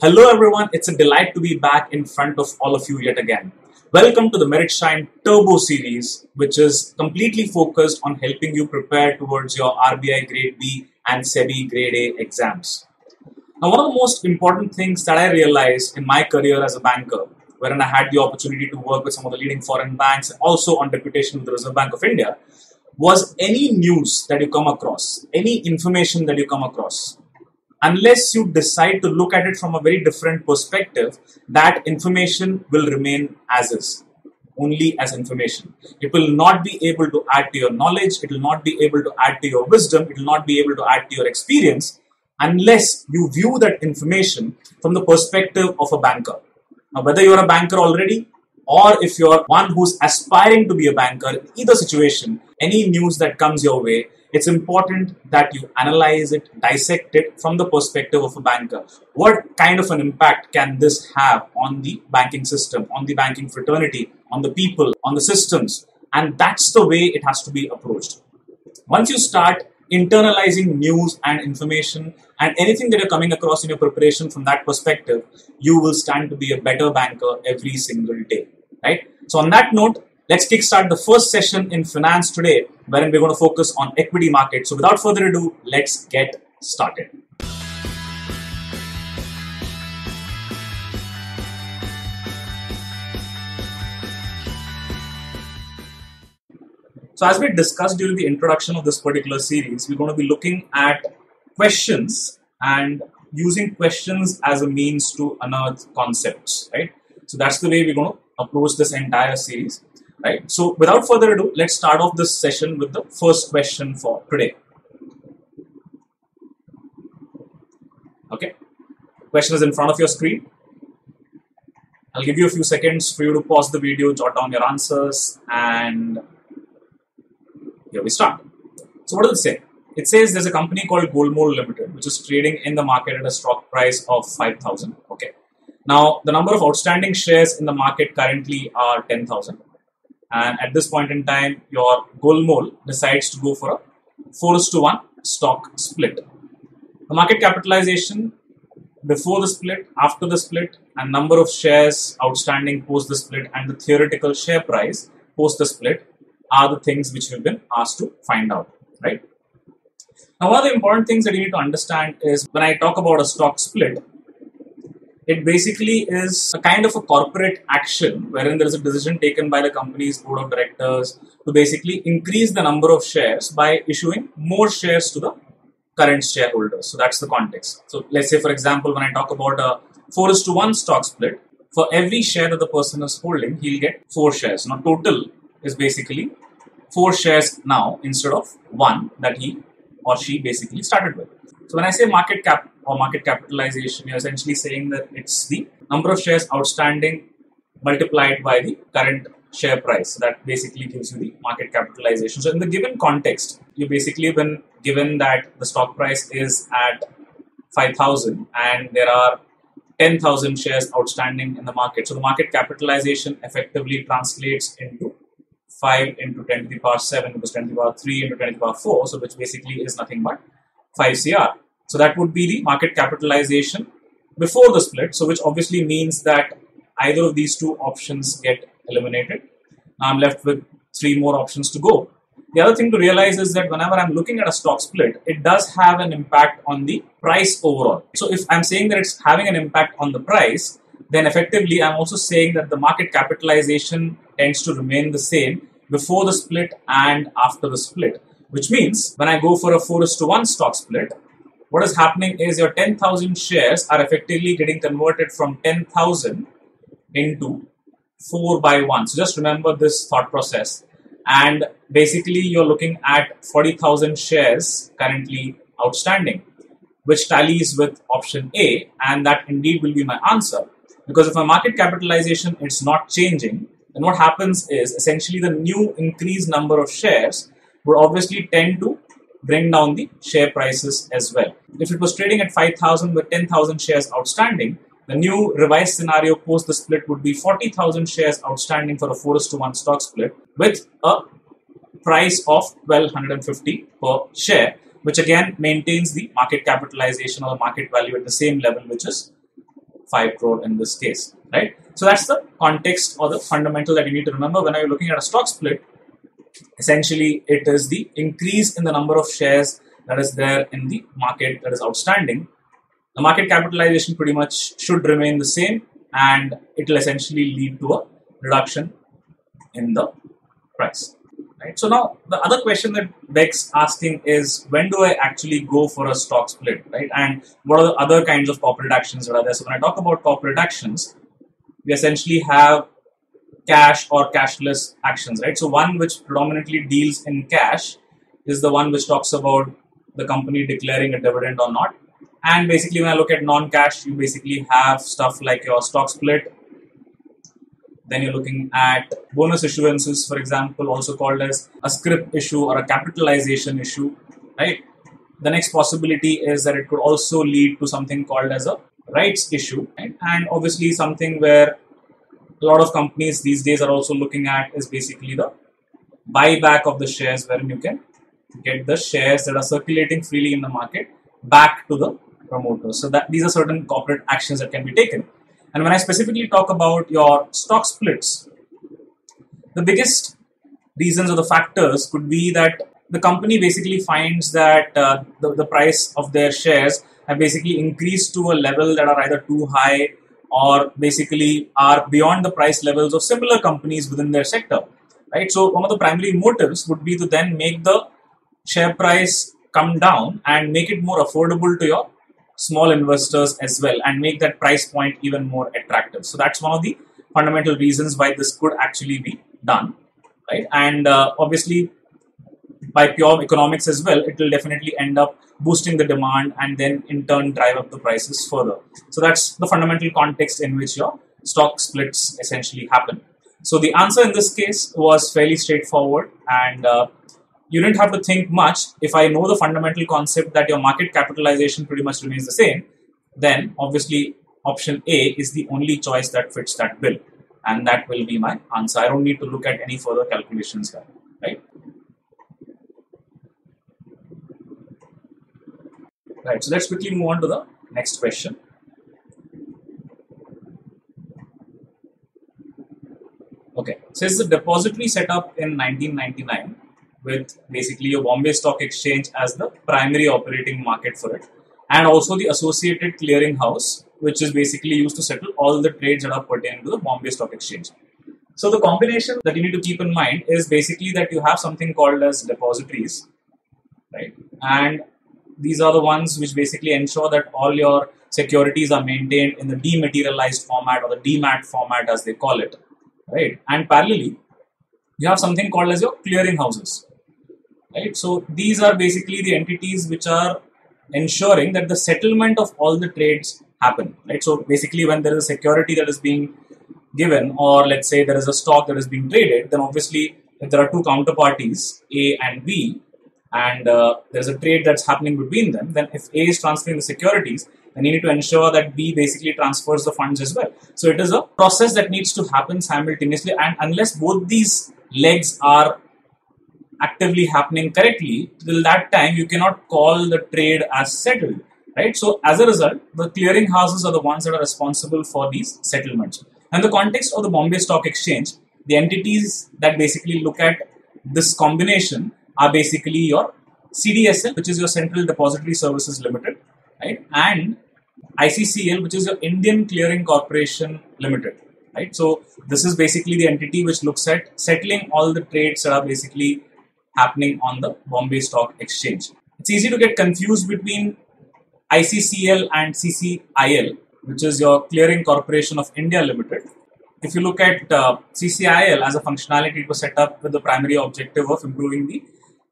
Hello everyone, it's a delight to be back in front of all of you yet again. Welcome to the Merit Shine Turbo series, which is completely focused on helping you prepare towards your RBI Grade B and SEBI Grade A exams. Now, one of the most important things that I realized in my career as a banker, wherein I had the opportunity to work with some of the leading foreign banks and also on deputation with the Reserve Bank of India, was any news that you come across, any information that you come across, unless you decide to look at it from a very different perspective, that information will remain as is, only as information. It will not be able to add to your knowledge, it will not be able to add to your wisdom, it will not be able to add to your experience unless you view that information from the perspective of a banker. Now, whether you're a banker already or if you're one who's aspiring to be a banker, in either situation, any news that comes your way, it's important that you analyze it, dissect it from the perspective of a banker. What kind of an impact can this have on the banking system, on the banking fraternity, on the people, on the systems? And that's the way it has to be approached. Once you start internalizing news and information and anything that you're coming across in your preparation from that perspective, you will stand to be a better banker every single day, right? So on that note, let's kickstart the first session in finance today, wherein we're going to focus on equity market. So without further ado, let's get started. So as we discussed during the introduction of this particular series, we're going to be looking at questions and using questions as a means to unearth concepts, right? So that's the way we're going to approach this entire series, right? So without further ado, let's start off this session with the first question for today. Okay, question is in front of your screen. I'll give you a few seconds for you to pause the video, jot down your answers, and here we start. So what does it say? It says there's a company called Goldmore Limited, which is trading in the market at a stock price of 5,000. Okay. Now, the number of outstanding shares in the market currently are 10,000. And at this point in time, your Goldmore decides to go for a 4:1 stock split. The market capitalization before the split, after the split, and number of shares outstanding post the split, and the theoretical share price post the split are the things which we've been asked to find out, right? Now, one of the important things that you need to understand is when I talk about a stock split, it basically is a kind of a corporate action wherein there is a decision taken by the company's board of directors to basically increase the number of shares by issuing more shares to the current shareholders. So that's the context. So let's say, for example, when I talk about a 4:1 stock split, for every share that the person is holding, he'll get 4 shares. Now, total is basically 4 shares now instead of 1 that he or she basically started with. So when I say market cap or market capitalization, you're essentially saying that it's the number of shares outstanding multiplied by the current share price. So that basically gives you the market capitalization. So in the given context, you basically been given that the stock price is at 5,000 and there are 10,000 shares outstanding in the market. So the market capitalization effectively translates into 5 into 10 to the power 7 because 10 to the power 3 into 10 to the power 4, so which basically is nothing but 5 CR. So that would be the market capitalization before the split, so which obviously means that either of these two options get eliminated. Now I'm left with 3 more options to go. The other thing to realize is that whenever I'm looking at a stock split, it does have an impact on the price overall. So if I'm saying that it's having an impact on the price, then effectively I'm also saying that the market capitalization tends to remain the same before the split and after the split. Which means when I go for a 4:1 stock split, what is happening is your 10,000 shares are effectively getting converted from 10,000 into 4/1. So just remember this thought process. And basically you're looking at 40,000 shares currently outstanding, which tallies with option A, and that indeed will be my answer. Because if my market capitalization is not changing, then what happens is essentially the new increased number of shares would obviously tend to bring down the share prices as well. If it was trading at 5,000 with 10,000 shares outstanding, the new revised scenario post the split would be 40,000 shares outstanding for a 4:1 stock split with a price of 1,250 per share, which again maintains the market capitalization or the market value at the same level, which is 5 crore in this case, right? So that's the context or the fundamental that you need to remember when you're looking at a stock split. Essentially, it is the increase in the number of shares that is there in the market that is outstanding. The market capitalization pretty much should remain the same, and it will essentially lead to a reduction in the price. Right? So now the other question that begs asking is, when do I actually go for a stock split, right? And what are the other kinds of corporate actions that are there? So when I talk about corporate actions, we essentially have cash or cashless actions, right? So one which predominantly deals in cash is the one which talks about the company declaring a dividend or not. And basically, when I look at non-cash, you basically have stuff like your stock split. Then you're looking at bonus issuances, for example, also called as a scrip issue or a capitalization issue, right? The next possibility is that it could also lead to something called as a rights issue, right? And obviously something where a lot of companies these days are also looking at is basically the buyback of the shares, wherein you can get the shares that are circulating freely in the market back to the promoters. So that these are certain corporate actions that can be taken. And when I specifically talk about your stock splits, the biggest reasons or the factors could be that the company basically finds that the price of their shares have basically increased to a level that are either too high or basically are beyond the price levels of similar companies within their sector, right? So one of the primary motives would be to then make the share price come down and make it more affordable to your small investors as well, and make that price point even more attractive. So that's one of the fundamental reasons why this could actually be done, right? And obviously, by pure economics as well, it will definitely end up boosting the demand and then in turn drive up the prices further. So that's the fundamental context in which your stock splits essentially happen. So the answer in this case was fairly straightforward, and you didn't have to think much. If I know the fundamental concept that your market capitalization pretty much remains the same, then obviously option A is the only choice that fits that bill, and that will be my answer. I don't need to look at any further calculations here, right? Right, so let's quickly move on to the next question. Okay, so it's the depository set up in 1999 with basically your Bombay Stock Exchange as the primary operating market for it, and also the associated clearing house, which is basically used to settle all the trades that are pertaining to the Bombay Stock Exchange. So the combination that you need to keep in mind is basically that you have something called as depositories, right? And these are the ones which basically ensure that all your securities are maintained in the dematerialized format, or the DMAT format as they call it, right? And parallelly, you have something called as your clearing houses, right? So these are basically the entities which are ensuring that the settlement of all the trades happen, right? So basically, when there is a security that is being given, or let's say there is a stock that is being traded, then obviously if there are two counterparties, A and B, and there's a trade that's happening between them, then if A is transferring the securities, then you need to ensure that B basically transfers the funds as well. So it is a process that needs to happen simultaneously, and unless both these legs are actively happening correctly, till that time you cannot call the trade as settled, right? So as a result, the clearing houses are the ones that are responsible for these settlements. And the context of the Bombay Stock Exchange, the entities that basically look at this combination are basically your CDSL, which is your Central Depository Services Limited, right? And ICCL, which is your Indian Clearing Corporation Limited, right? So this is basically the entity which looks at settling all the trades that are basically happening on the Bombay Stock Exchange. It's easy to get confused between ICCL and CCIL, which is your Clearing Corporation of India Limited. If you look at CCIL as a functionality, it was set up with the primary objective of improving the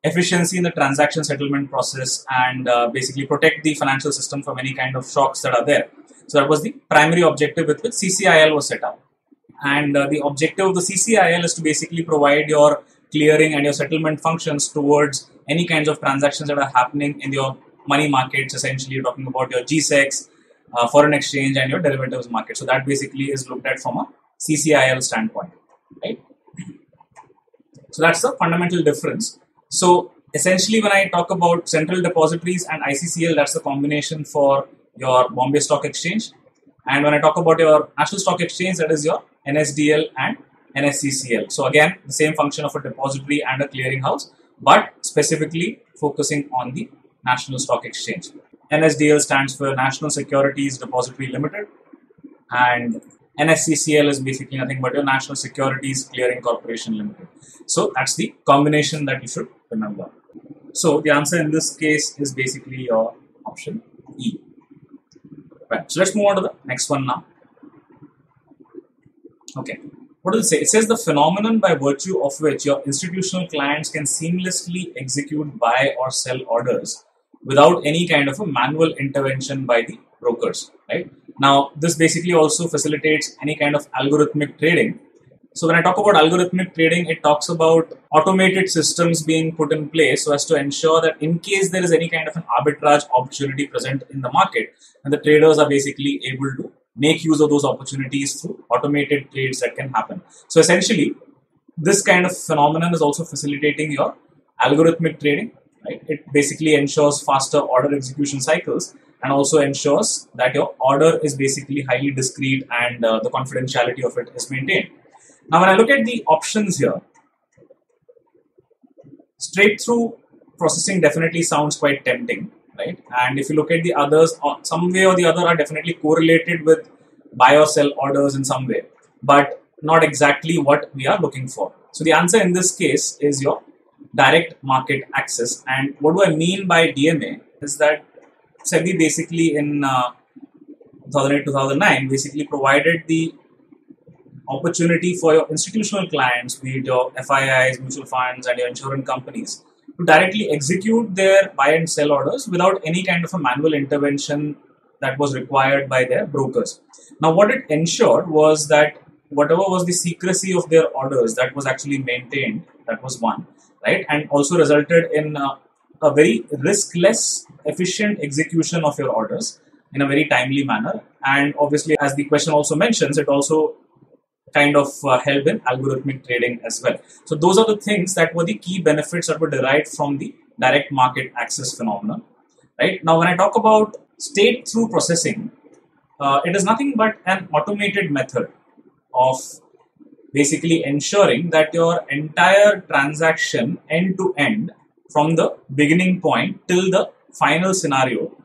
efficiency in the transaction settlement process and basically protect the financial system from any kind of shocks that are there. So that was the primary objective with which CCIL was set up. And the objective of the CCIL is to basically provide your clearing and your settlement functions towards any kinds of transactions that are happening in your money markets. Essentially, you're talking about your GSECs, foreign exchange, and your derivatives market. So that basically is looked at from a CCIL standpoint, right? So that's the fundamental difference. So essentially, when I talk about central depositories and ICCL, that's the combination for your Bombay Stock Exchange. And when I talk about your National Stock Exchange, that is your NSDL and NSCCL. So again, the same function of a depository and a clearinghouse, but specifically focusing on the National Stock Exchange. NSDL stands for National Securities Depository Limited, and NSCCL is basically nothing but your National Securities Clearing Corporation Limited. So that's the combination that you should remember. So the answer in this case is basically your option E. Right. So let's move on to the next one now. Okay. What does it say? It says the phenomenon by virtue of which your institutional clients can seamlessly execute buy or sell orders without any kind of a manual intervention by the brokers, right? Now, this basically also facilitates any kind of algorithmic trading. So when I talk about algorithmic trading, it talks about automated systems being put in place so as to ensure that in case there is any kind of an arbitrage opportunity present in the market, and the traders are basically able to make use of those opportunities through automated trades that can happen. So essentially, this kind of phenomenon is also facilitating your algorithmic trading, right? It basically ensures faster order execution cycles and also ensures that your order is basically highly discreet and the confidentiality of it is maintained. Now, when I look at the options here, straight through processing definitely sounds quite tempting, right? And if you look at the others, some way or the other are definitely correlated with buy or sell orders in some way, but not exactly what we are looking for. So the answer in this case is your direct market access. And what do I mean by DMA is that SEBI basically in 2008-2009 basically provided the opportunity for your institutional clients, be it your FIIs, mutual funds, and your insurance companies, to directly execute their buy and sell orders without any kind of a manual intervention that was required by their brokers. Now, what it ensured was that whatever was the secrecy of their orders, that was actually maintained. That was one, right? And also resulted in a very riskless, efficient execution of your orders in a very timely manner. And obviously, as the question also mentions, it also kind of help in algorithmic trading as well. So those are the things that were the key benefits that were derived from the direct market access phenomenon. Right now, when I talk about straight through processing, it is nothing but an automated method of basically ensuring that your entire transaction end to end, from the beginning point till the final scenario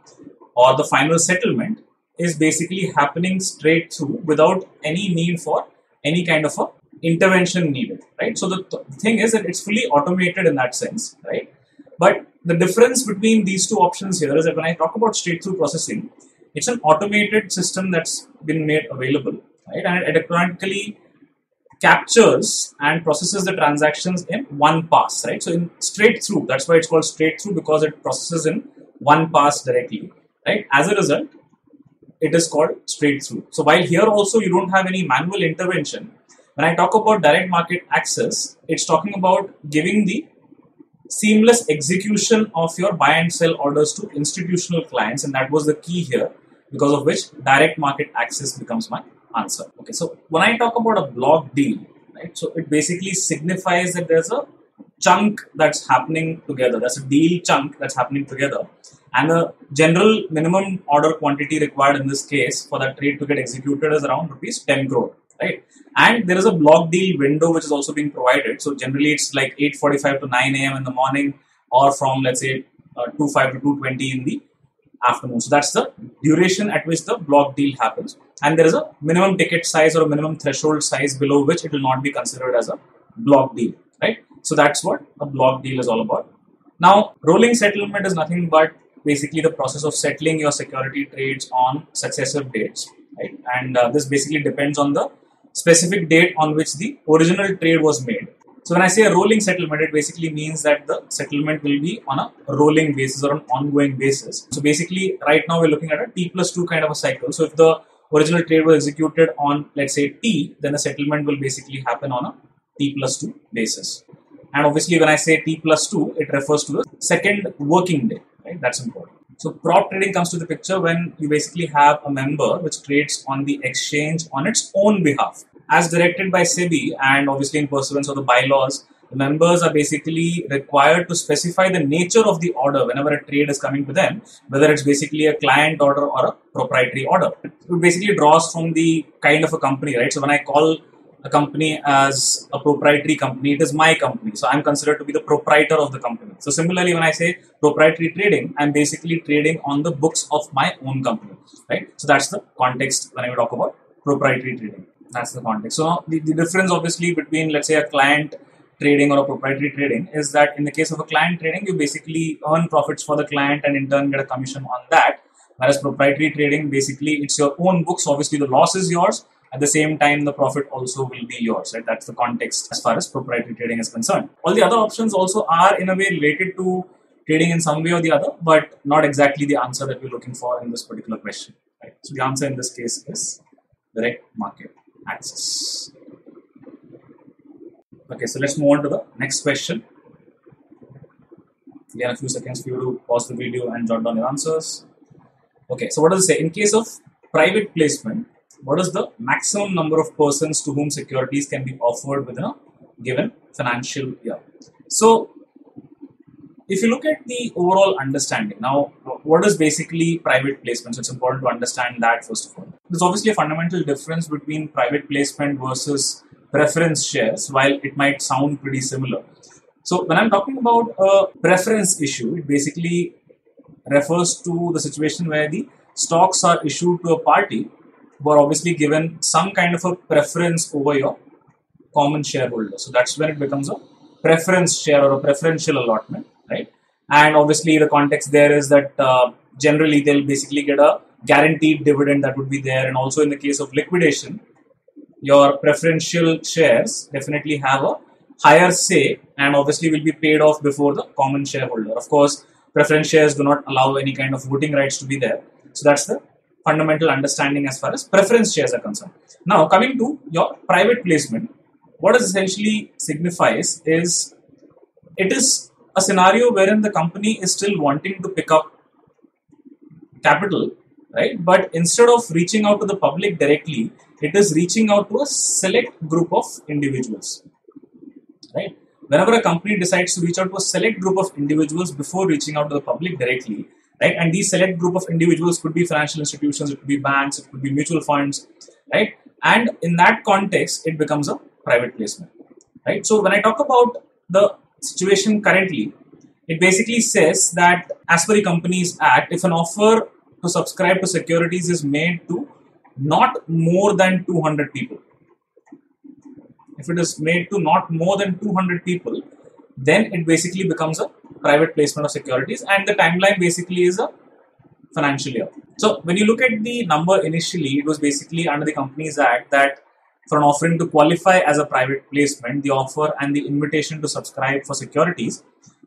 or the final settlement, is basically happening straight through without any need for any kind of a intervention needed, right? So the thing is that it's fully automated in that sense, right? But the difference between these two options here is that when I talk about straight through processing, it's an automated system that's been made available, right? And it electronically captures and processes the transactions in one pass, right? So in straight through, that's why it's called straight through, because it processes in one pass directly, right? As a result, it is called straight through. So while here also you don't have any manual intervention, when I talk about direct market access, it's talking about giving the seamless execution of your buy and sell orders to institutional clients, and that was the key here, because of which direct market access becomes my answer. Okay, so when I talk about a block deal, right, so it basically signifies that there's a chunk that's happening together. That's a deal chunk that's happening together. And the general minimum order quantity required in this case for that trade to get executed is around rupees 10 crore, right? And there is a block deal window which is also being provided. So generally it's like 8:45 to 9 a.m. in the morning, or from let's say 2:05 to 2:20 in the afternoon. So that's the duration at which the block deal happens. And there is a minimum ticket size or a minimum threshold size below which it will not be considered as a block deal, right? So that's what a block deal is all about. Now, rolling settlement is nothing but basically the process of settling your security trades on successive dates, right? And this basically depends on the specific date on which the original trade was made. So when I say a rolling settlement, it basically means that the settlement will be on a rolling basis or an ongoing basis. So basically, right now we're looking at a T+2 kind of a cycle. So if the original trade was executed on, let's say, T, then the settlement will basically happen on a T+2 basis. And obviously, when I say T+2, it refers to the second working day, right? That's important. So prop trading comes to the picture when you basically have a member which trades on the exchange on its own behalf, as directed by SEBI, and obviously in pursuance of the bylaws the members are basically required to specify the nature of the order whenever a trade is coming to them, whether it's basically a client order or a proprietary order. It basically draws from the kind of a company, right? So when I call a company as a proprietary company, it is my company. So I'm considered to be the proprietor of the company. So similarly, when I say proprietary trading, I'm basically trading on the books of my own company, right? So that's the context when I talk about proprietary trading. That's the context. So now the difference obviously between, let's say, a client trading or a proprietary trading is that in the case of a client trading, you basically earn profits for the client and in turn get a commission on that. Whereas proprietary trading, basically it's your own books. Obviously the loss is yours. At the same time, the profit also will be yours, right? That's the context as far as proprietary trading is concerned. All the other options also are in a way related to trading in some way or the other, but not exactly the answer that we're looking for in this particular question, right? So the answer in this case is direct market access. Okay, so let's move on to the next question. Again, a few seconds for you to pause the video and jot down your answers. Okay, so what does it say? In case of private placement, what is the maximum number of persons to whom securities can be offered within a given financial year? So, if you look at the overall understanding, now what is basically private placement? So it's important to understand that first of all. There's obviously a fundamental difference between private placement versus preference shares, while it might sound pretty similar. So when I'm talking about a preference issue, it basically refers to the situation where the stocks are issued to a party who are obviously given some kind of a preference over your common shareholder. So that's when it becomes a preference share or a preferential allotment, right? And obviously the context there is that generally they'll basically get a guaranteed dividend that would be there. And also in the case of liquidation, your preferential shares definitely have a higher say and obviously will be paid off before the common shareholder. Of course, preference shares do not allow any kind of voting rights to be there. So that's the fundamental understanding as far as preference shares are concerned. Now, coming to your private placement, what it essentially signifies is it is a scenario wherein the company is still wanting to pick up capital, right? But instead of reaching out to the public directly, it is reaching out to a select group of individuals, right? Whenever a company decides to reach out to a select group of individuals before reaching out to the public directly, right? And these select group of individuals could be financial institutions, it could be banks, it could be mutual funds, right? And in that context, it becomes a private placement, right? So when I talk about the situation currently, it basically says that as per the Companies Act, if an offer to subscribe to securities is made to not more than 200 people, if it is made to not more than 200 people, then it basically becomes a private placement of securities, and the timeline basically is a financial year. So when you look at the number initially, it was basically under the Companies Act that for an offering to qualify as a private placement, the offer and the invitation to subscribe for securities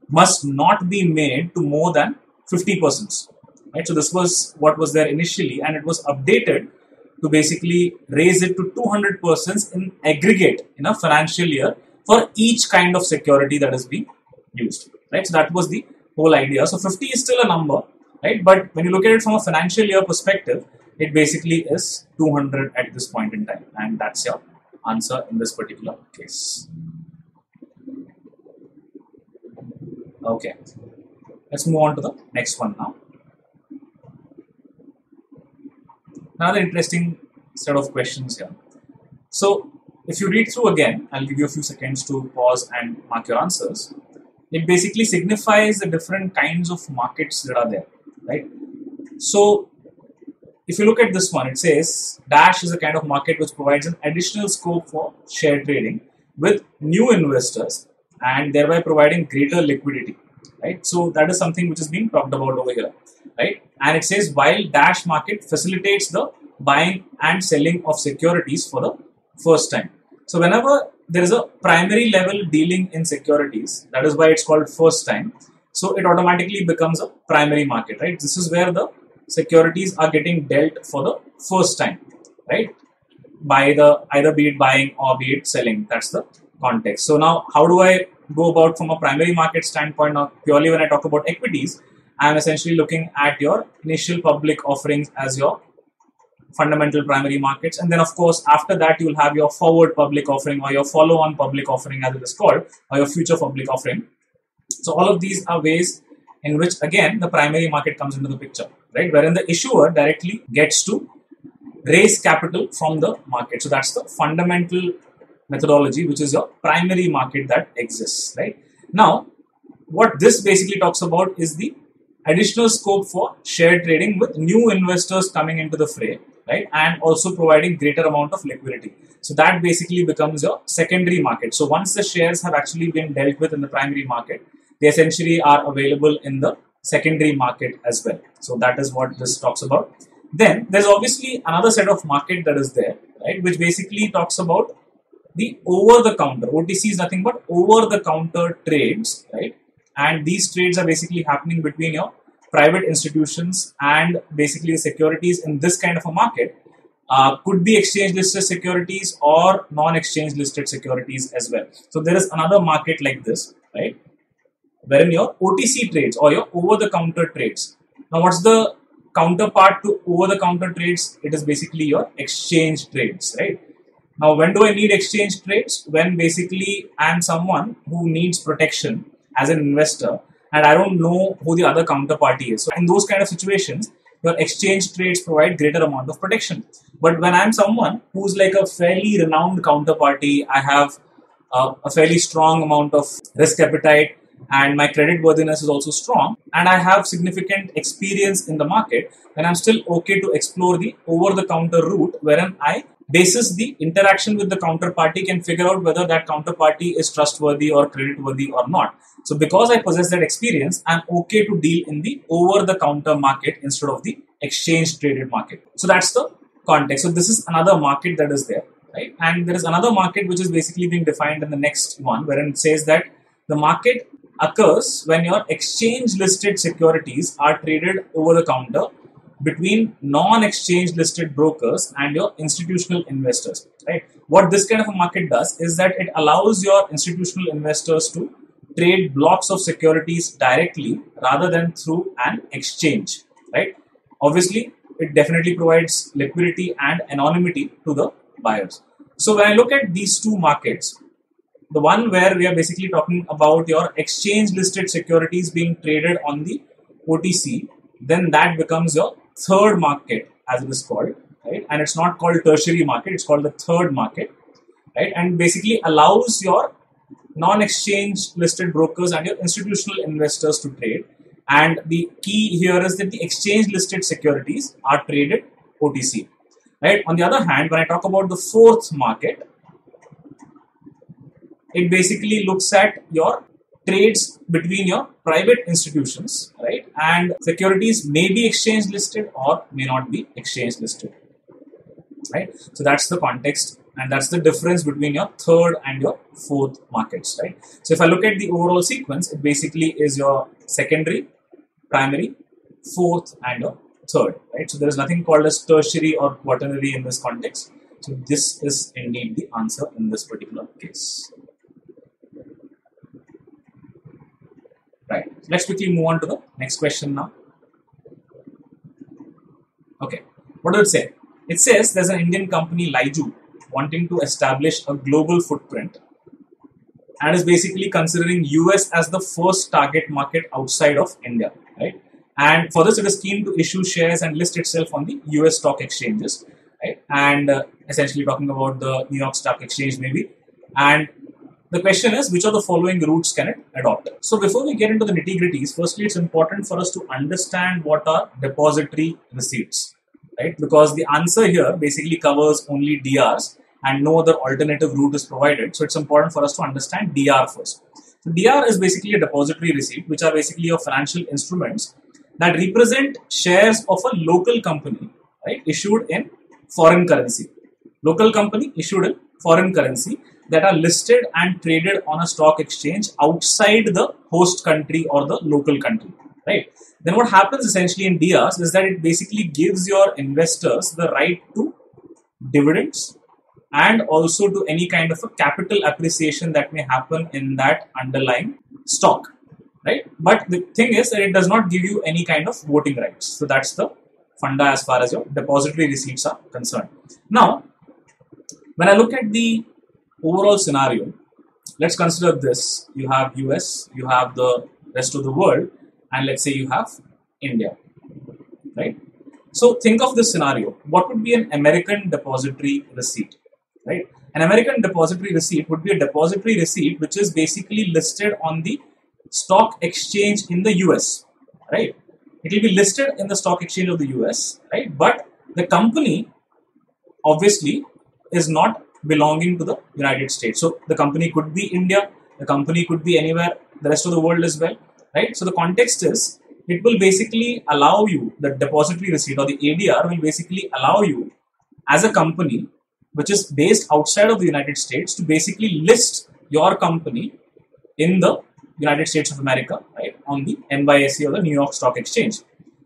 must not be made to more than 50 persons. Right? So this was what was there initially, and it was updated to basically raise it to 200 persons in aggregate in a financial year for each kind of security that is being used. Right? So that was the whole idea. So 50 is still a number, right? But when you look at it from a financial year perspective, it basically is 200 at this point in time, and that's your answer in this particular case. Okay, let's move on to the next one now. Another interesting set of questions here. So if you read through again, I'll give you a few seconds to pause and mark your answers. It basically signifies the different kinds of markets that are there, right? So if you look at this one, it says Dash is a kind of market which provides an additional scope for share trading with new investors and thereby providing greater liquidity, right? So that is something which is being talked about over here, right? And it says while Dash market facilitates the buying and selling of securities for the first time. So whenever there is a primary level dealing in securities, that is why it's called first time. So it automatically becomes a primary market, right? This is where the securities are getting dealt for the first time, right? By the either be it buying or be it selling. That's the context. So now how do I go about from a primary market standpoint? Now purely when I talk about equities, I'm essentially looking at your initial public offerings as your fundamental primary markets. And then, of course, after that, you'll have your forward public offering or your follow-on public offering, as it is called, or your future public offering. So all of these are ways in which, again, the primary market comes into the picture, right? Wherein the issuer directly gets to raise capital from the market. So that's the fundamental methodology, which is your primary market that exists, right? Now, what this basically talks about is the additional scope for share trading with new investors coming into the fray, right? And also providing greater amount of liquidity. So that basically becomes your secondary market. So once the shares have actually been dealt with in the primary market, they essentially are available in the secondary market as well. So that is what this talks about. Then there's obviously another set of market that is there, right? Which basically talks about the over-the-counter. OTC is nothing but over-the-counter trades, right? And these trades are basically happening between your private institutions and basically the securities in this kind of a market. Could be exchange listed securities or non-exchange listed securities as well. So there is another market like this, right? Wherein your OTC trades or your over-the-counter trades. Now, what's the counterpart to over-the-counter trades? It is basically your exchange trades, right? Now, when do I need exchange trades? When basically I'm someone who needs protection as an investor and I don't know who the other counterparty is. So in those kind of situations, your exchange trades provide greater amount of protection. But when I'm someone who's like a fairly renowned counterparty, I have a fairly strong amount of risk appetite and my credit worthiness is also strong and I have significant experience in the market, then I'm still okay to explore the over-the-counter route wherein I basis the interaction with the counterparty can figure out whether that counterparty is trustworthy or creditworthy or not. So because I possess that experience, I'm okay to deal in the over-the-counter market instead of the exchange-traded market. So that's the context. So this is another market that is there, right? And there is another market which is basically being defined in the next one, wherein it says that the market occurs when your exchange-listed securities are traded over-the-counter between non-exchange listed brokers and your institutional investors, right? What this kind of a market does is that it allows your institutional investors to trade blocks of securities directly rather than through an exchange, right? Obviously, it definitely provides liquidity and anonymity to the buyers. So when I look at these two markets, the one where we are basically talking about your exchange listed securities being traded on the OTC, then that becomes your third market, as it is called, right? And it's not called tertiary market, it's called the third market, right? And basically allows your non-exchange listed brokers and your institutional investors to trade. And the key here is that the exchange listed securities are traded OTC, right? On the other hand, when I talk about the fourth market, it basically looks at your trades between your private institutions, right? And securities may be exchange listed or may not be exchange listed, right? So that's the context and that's the difference between your third and your fourth markets, right? So if I look at the overall sequence, it basically is your secondary, primary, fourth and your third, right? So there is nothing called as tertiary or quaternary in this context. So this is indeed the answer in this particular case. Right. Let's quickly move on to the next question now. Okay. What does it say? It says there's an Indian company, Laiju, wanting to establish a global footprint and is basically considering US as the first target market outside of India, right? And for this, it is keen to issue shares and list itself on the US stock exchanges, right? And essentially talking about the New York Stock Exchange maybe. And the question is, which of the following routes can it adopt? So before we get into the nitty-gritties, firstly, it's important for us to understand what are depository receipts, right? Because the answer here basically covers only DRs and no other alternative route is provided. So it's important for us to understand DR first. So DR is basically a depository receipt, which are basically your financial instruments that represent shares of a local company, right? Issued in foreign currency. Local company issued in foreign currency that are listed and traded on a stock exchange outside the host country or the local country, right? Then what happens essentially in DRs is that it basically gives your investors the right to dividends and also to any kind of a capital appreciation that may happen in that underlying stock, right? But the thing is that it does not give you any kind of voting rights. So that's the funda as far as your depository receipts are concerned. Now, when I look at the overall scenario, let's consider this. You have US, you have the rest of the world, and let's say you have India, right? So think of this scenario. What would be an American depository receipt, right? An American depository receipt would be a depository receipt which is basically listed on the stock exchange in the US, right? It will be listed in the stock exchange of the US, right? But the company obviously is not belonging to the United States. So the company could be India, the company could be anywhere, the rest of the world as well, right? So the context is, it will basically allow you, the depository receipt or the ADR will basically allow you as a company which is based outside of the United States to basically list your company in the United States of America, right, on the NYSE or the New York Stock Exchange,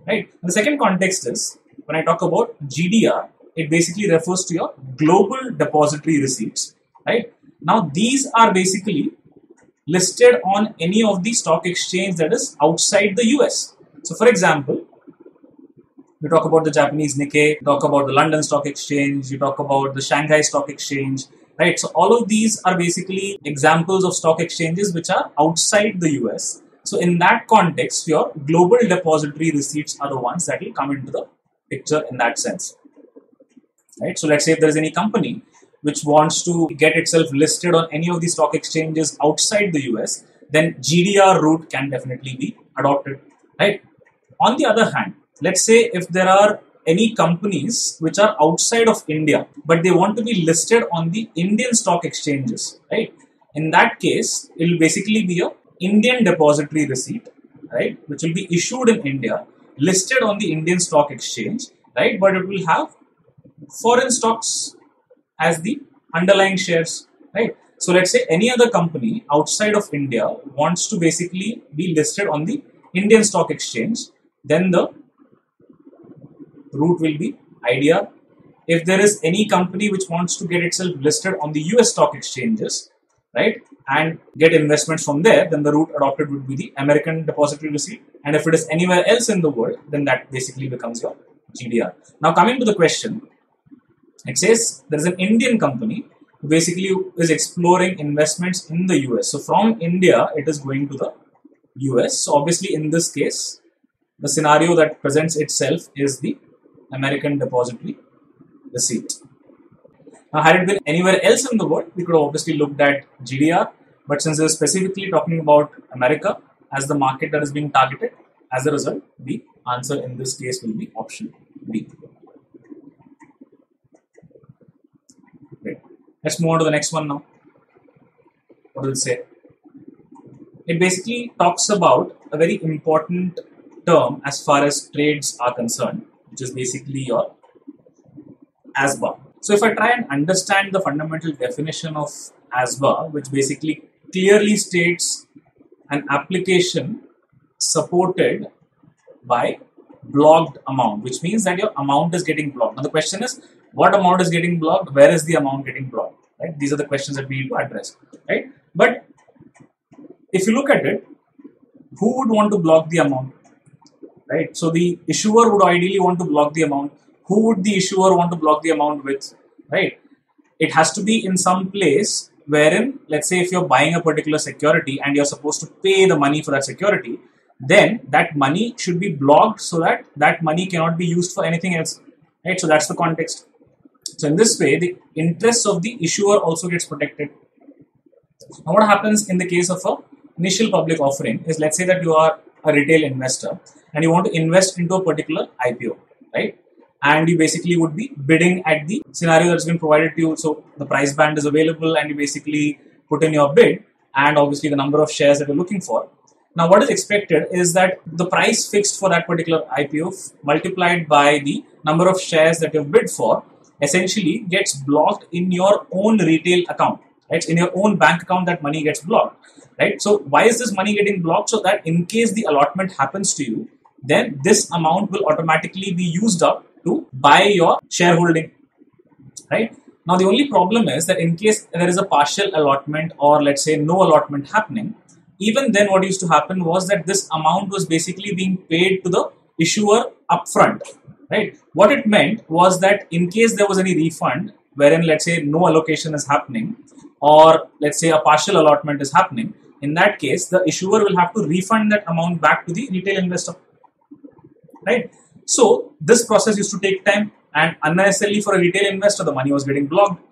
right? And the second context is, when I talk about GDR, it basically refers to your global depository receipts, right? Now, these are basically listed on any of the stock exchange that is outside the US. So, for example, you talk about the Japanese Nikkei, you talk about the London Stock Exchange, you talk about the Shanghai Stock Exchange, right? So, all of these are basically examples of stock exchanges which are outside the US. So, in that context, your global depository receipts are the ones that will come into the picture in that sense, right? So, let's say if there is any company which wants to get itself listed on any of the stock exchanges outside the US, then GDR route can definitely be adopted, right? On the other hand, let's say if there are any companies which are outside of India, but they want to be listed on the Indian stock exchanges, right? In that case, it will basically be a Indian depository receipt, right? Which will be issued in India, listed on the Indian stock exchange, right? But it will have foreign stocks as the underlying shares, right? So let's say any other company outside of India wants to basically be listed on the Indian stock exchange, then the route will be IDR. If there is any company which wants to get itself listed on the US stock exchanges, right, and get investments from there, then the route adopted would be the American depository receipt. And if it is anywhere else in the world, then that basically becomes your GDR. Now, coming to the question, it says there is an Indian company who basically is exploring investments in the US. So from India, it is going to the US. So obviously, in this case, the scenario that presents itself is the American depository receipt. Now, had it been anywhere else in the world, we could have obviously looked at GDR. But since we're specifically talking about America as the market that is being targeted, as a result, the answer in this case will be option B. Great. Let's move on to the next one now. What does it say? It basically talks about a very important term as far as trades are concerned, which is basically your ASBA. So if I try and understand the fundamental definition of ASBA, which basically clearly states an application supported by blocked amount, which means that your amount is getting blocked. Now the question is, what amount is getting blocked? Where is the amount getting blocked? Right? These are the questions that we need to address. Right? But if you look at it, who would want to block the amount? Right? So the issuer would ideally want to block the amount. Who would the issuer want to block the amount with? Right? It has to be in some place wherein, let's say if you're buying a particular security and you're supposed to pay the money for that security, then that money should be blocked so that that money cannot be used for anything else. Right? So that's the context. So in this way, the interests of the issuer also gets protected. Now what happens in the case of a initial public offering is, let's say that you are a retail investor and you want to invest into a particular IPO, right? And you basically would be bidding at the scenario that's been provided to you. So the price band is available and you basically put in your bid and obviously the number of shares that you're looking for. Now what is expected is that the price fixed for that particular IPO multiplied by the number of shares that you've bid for essentially gets blocked in your own retail account. Right? In your own bank account, that money gets blocked. Right? So why is this money getting blocked? So that in case the allotment happens to you, then this amount will automatically be used up to buy your shareholding, right? Now, the only problem is that in case there is a partial allotment or let's say no allotment happening, even then what used to happen was that this amount was basically being paid to the issuer upfront, right? What it meant was that in case there was any refund, wherein let's say no allocation is happening, or let's say a partial allotment is happening, in that case, the issuer will have to refund that amount back to the retail investor, right? So this process used to take time, and unnecessarily for a retail investor, the money was getting blocked,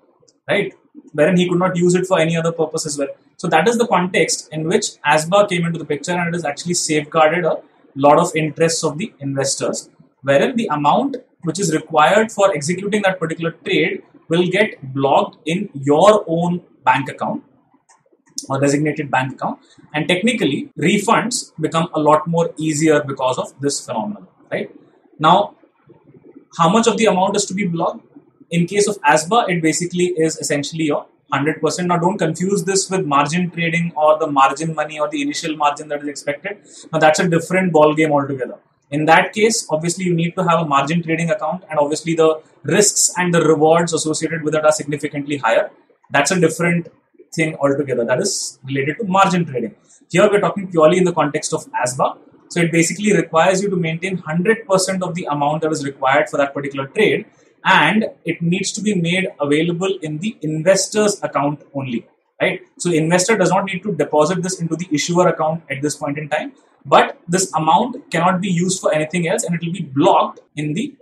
right? Wherein he could not use it for any other purpose as well. So that is the context in which ASBA came into the picture, and it has actually safeguarded a lot of interests of the investors, wherein the amount which is required for executing that particular trade will get blocked in your own bank account or designated bank account, and technically refunds become a lot more easier because of this phenomenon, right? Now, how much of the amount is to be blocked? In case of ASBA, it basically is essentially your 100%. Now, don't confuse this with margin trading or the margin money or the initial margin that is expected. Now, that's a different ball game altogether. In that case, obviously, you need to have a margin trading account, and obviously the risks and the rewards associated with it are significantly higher. That's a different thing altogether. That is related to margin trading. Here, we're talking purely in the context of ASBA. So, it basically requires you to maintain 100% of the amount that is required for that particular trade, and it needs to be made available in the investor's account only, right? So investor does not need to deposit this into the issuer account at this point in time, but this amount cannot be used for anything else, and it will be blocked in the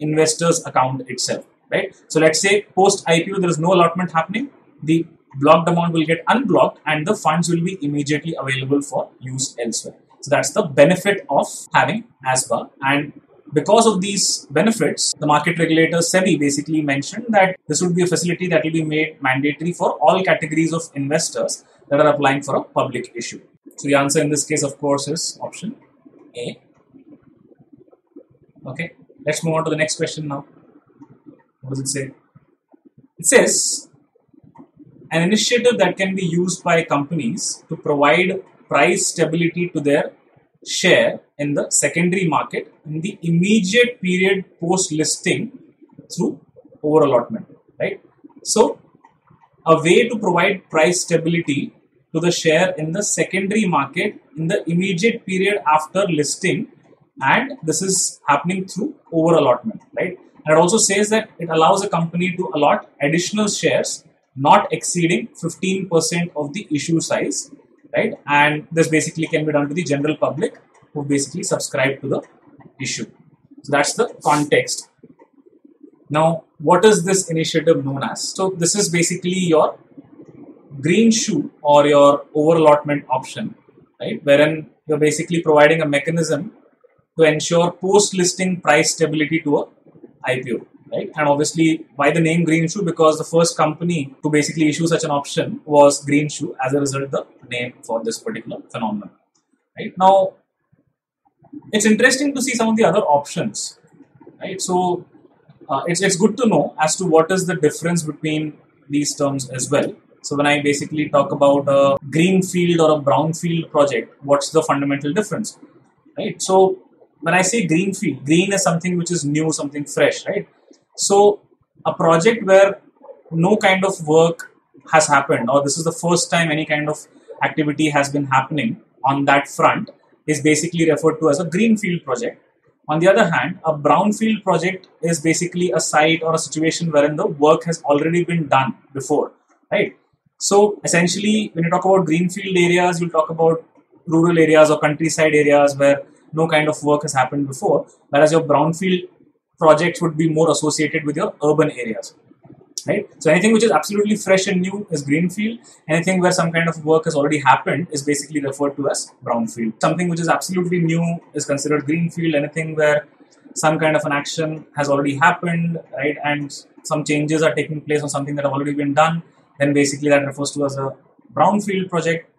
investor's account itself, right? So let's say post IPO there is no allotment happening, the blocked amount will get unblocked, and the funds will be immediately available for use elsewhere. So that's the benefit of having ASBA. And because of these benefits, the market regulator SEBI basically mentioned that this would be a facility that will be made mandatory for all categories of investors that are applying for a public issue. So the answer in this case, of course, is option A. Okay, let's move on to the next question now. What does it say? It says, an initiative that can be used by companies to provide price stability to their share in the secondary market in the immediate period post listing through over allotment, right? So a way to provide price stability to the share in the secondary market in the immediate period after listing, and this is happening through over allotment, right? And it also says that it allows a company to allot additional shares not exceeding 15% of the issue size, right? And this basically can be done to the general public who basically subscribe to the issue. So that's the context. Now, what is this initiative known as? So this is basically your greenshoe or your over allotment option, right? Wherein you're basically providing a mechanism to ensure post-listing price stability to a IPO, right? And obviously, why the name greenshoe? Because the first company to basically issue such an option was greenshoe. As a result, the name for this particular phenomenon, right? Now, it's interesting to see some of the other options, right? So it's good to know as to what is the difference between these terms as well. So when I basically talk about a greenfield or a brownfield project, what's the fundamental difference, right? So when I say greenfield, green is something which is new, something fresh, right? So a project where no kind of work has happened, or this is the first time any kind of activity has been happening on that front, is basically referred to as a greenfield project. On the other hand, a brownfield project is basically a site or a situation wherein the work has already been done before, right? So essentially, when you talk about greenfield areas, you'll talk about rural areas or countryside areas where no kind of work has happened before, whereas your brownfield projects would be more associated with your urban areas, right? So anything which is absolutely fresh and new is greenfield. Anything where some kind of work has already happened is basically referred to as brownfield. Something which is absolutely new is considered greenfield. Anything where some kind of an action has already happened, right, and some changes are taking place on something that have already been done, then basically that refers to as a brownfield project,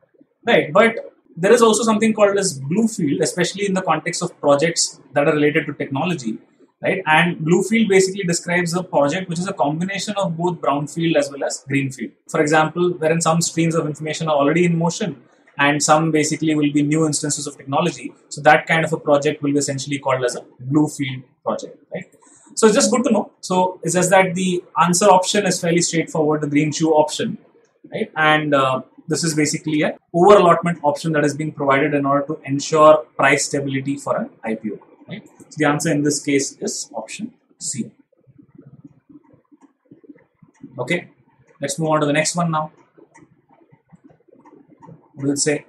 right? But there is also something called as bluefield, especially in the context of projects that are related to technology, right? And bluefield basically describes a project which is a combination of both brownfield as well as greenfield. For example, wherein some streams of information are already in motion and some basically will be new instances of technology. So that kind of a project will be essentially called as a bluefield project, right? So it's just good to know. So it's just that the answer option is fairly straightforward, the greenshoe option, right? And this is basically an over allotment option that is being provided in order to ensure price stability for an IPO. Right? So the answer in this case is option C. Okay, let's move on to the next one now. What does it say?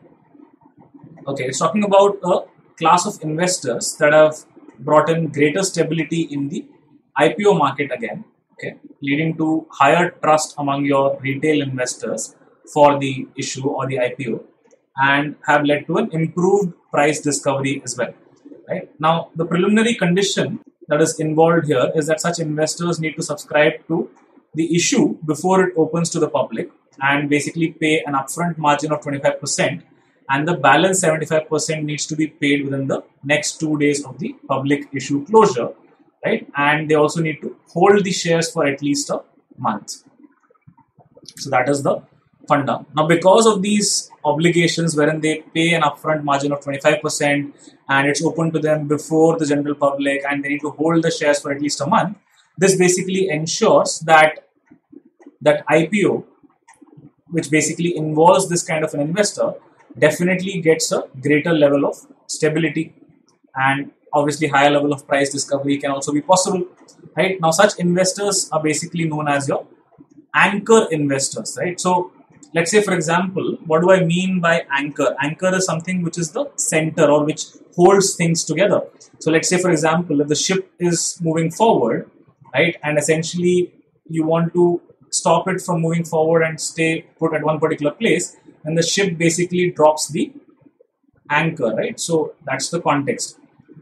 Okay, it's talking about a class of investors that have brought in greater stability in the IPO market again, okay, leading to higher trust among your retail investors for the issue or the IPO, and have led to an improved price discovery as well. Right now, the preliminary condition that is involved here is that such investors need to subscribe to the issue before it opens to the public and basically pay an upfront margin of 25%, and the balance 75% needs to be paid within the next 2 days of the public issue closure, right? And they also need to hold the shares for at least a month. So that is the funda. Now, because of these obligations wherein they pay an upfront margin of 25% and it's open to them before the general public and they need to hold the shares for at least a month, this basically ensures that that IPO, which basically involves this kind of an investor, definitely gets a greater level of stability, and obviously higher level of price discovery can also be possible. Right now, such investors are basically known as your anchor investors, right? So let's say, for example, what do I mean by anchor? Anchor is something which is the center or which holds things together. So let's say, for example, if the ship is moving forward, right, and essentially you want to stop it from moving forward and stay put at one particular place, and the ship basically drops the anchor, right? So that's the context.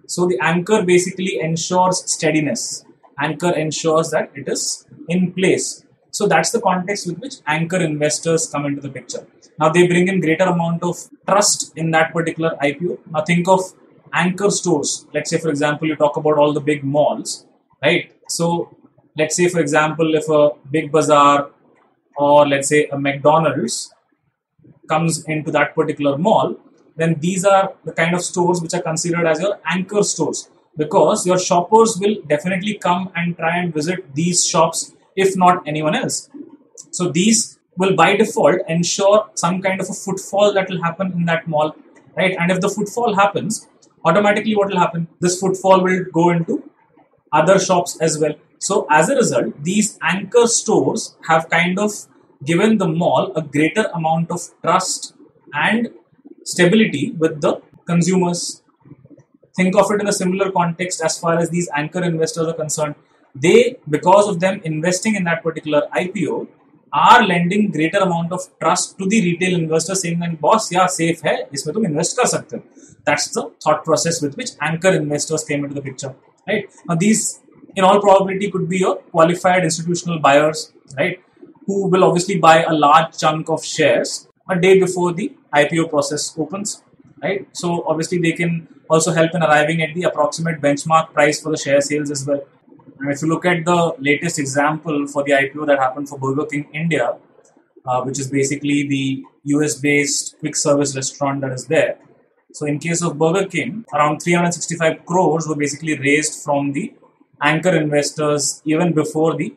So the anchor basically ensures steadiness. Anchor ensures that it is in place. So that's the context with which anchor investors come into the picture. Now they bring in greater amount of trust in that particular IPO. Now think of anchor stores. Let's say, for example, you talk about all the big malls, right? So let's say, for example, if a Big Bazaar or let's say a McDonald's comes into that particular mall, then these are the kind of stores which are considered as your anchor stores, because your shoppers will definitely come and try and visit these shops if not anyone else. So these will by default ensure some kind of a footfall that will happen in that mall, right? And if the footfall happens, automatically what will happen? This footfall will go into other shops as well. So as a result, these anchor stores have kind of given the mall a greater amount of trust and stability with the consumers. Think of it in a similar context as far as these anchor investors are concerned. They, because of them investing in that particular IPO, are lending greater amount of trust to the retail investor, saying that boss, yeah, safe hai, isme tum invest kar sakte ho. That's the thought process with which anchor investors came into the picture, right? Now these, in all probability, could be your qualified institutional buyers, right, who will obviously buy a large chunk of shares a day before the IPO process opens, right? So obviously they can also help in arriving at the approximate benchmark price for the share sales as well. And if you look at the latest example for the IPO that happened for Burger King India, which is basically the US-based quick service restaurant that is there. So in case of Burger King, around 365 crores were basically raised from the anchor investors even before the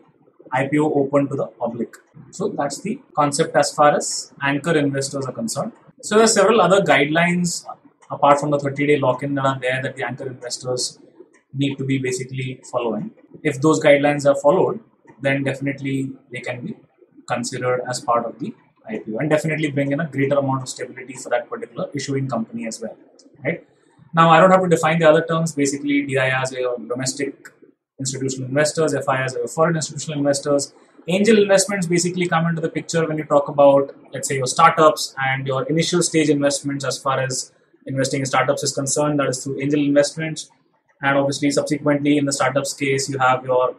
IPO opened to the public. So that's the concept as far as anchor investors are concerned. So there are several other guidelines apart from the 30-day lock-in that are there that the anchor investors need to be basically following. If those guidelines are followed, then definitely they can be considered as part of the IPO and definitely bring in a greater amount of stability for that particular issuing company as well. Right? Now, I don't have to define the other terms. Basically, DIs are your domestic institutional investors, FIs are your foreign institutional investors. Angel investments basically come into the picture when you talk about, let's say, your startups and your initial stage investments. As far as investing in startups is concerned, that is through angel investments. And obviously, subsequently, in the startups case, you have your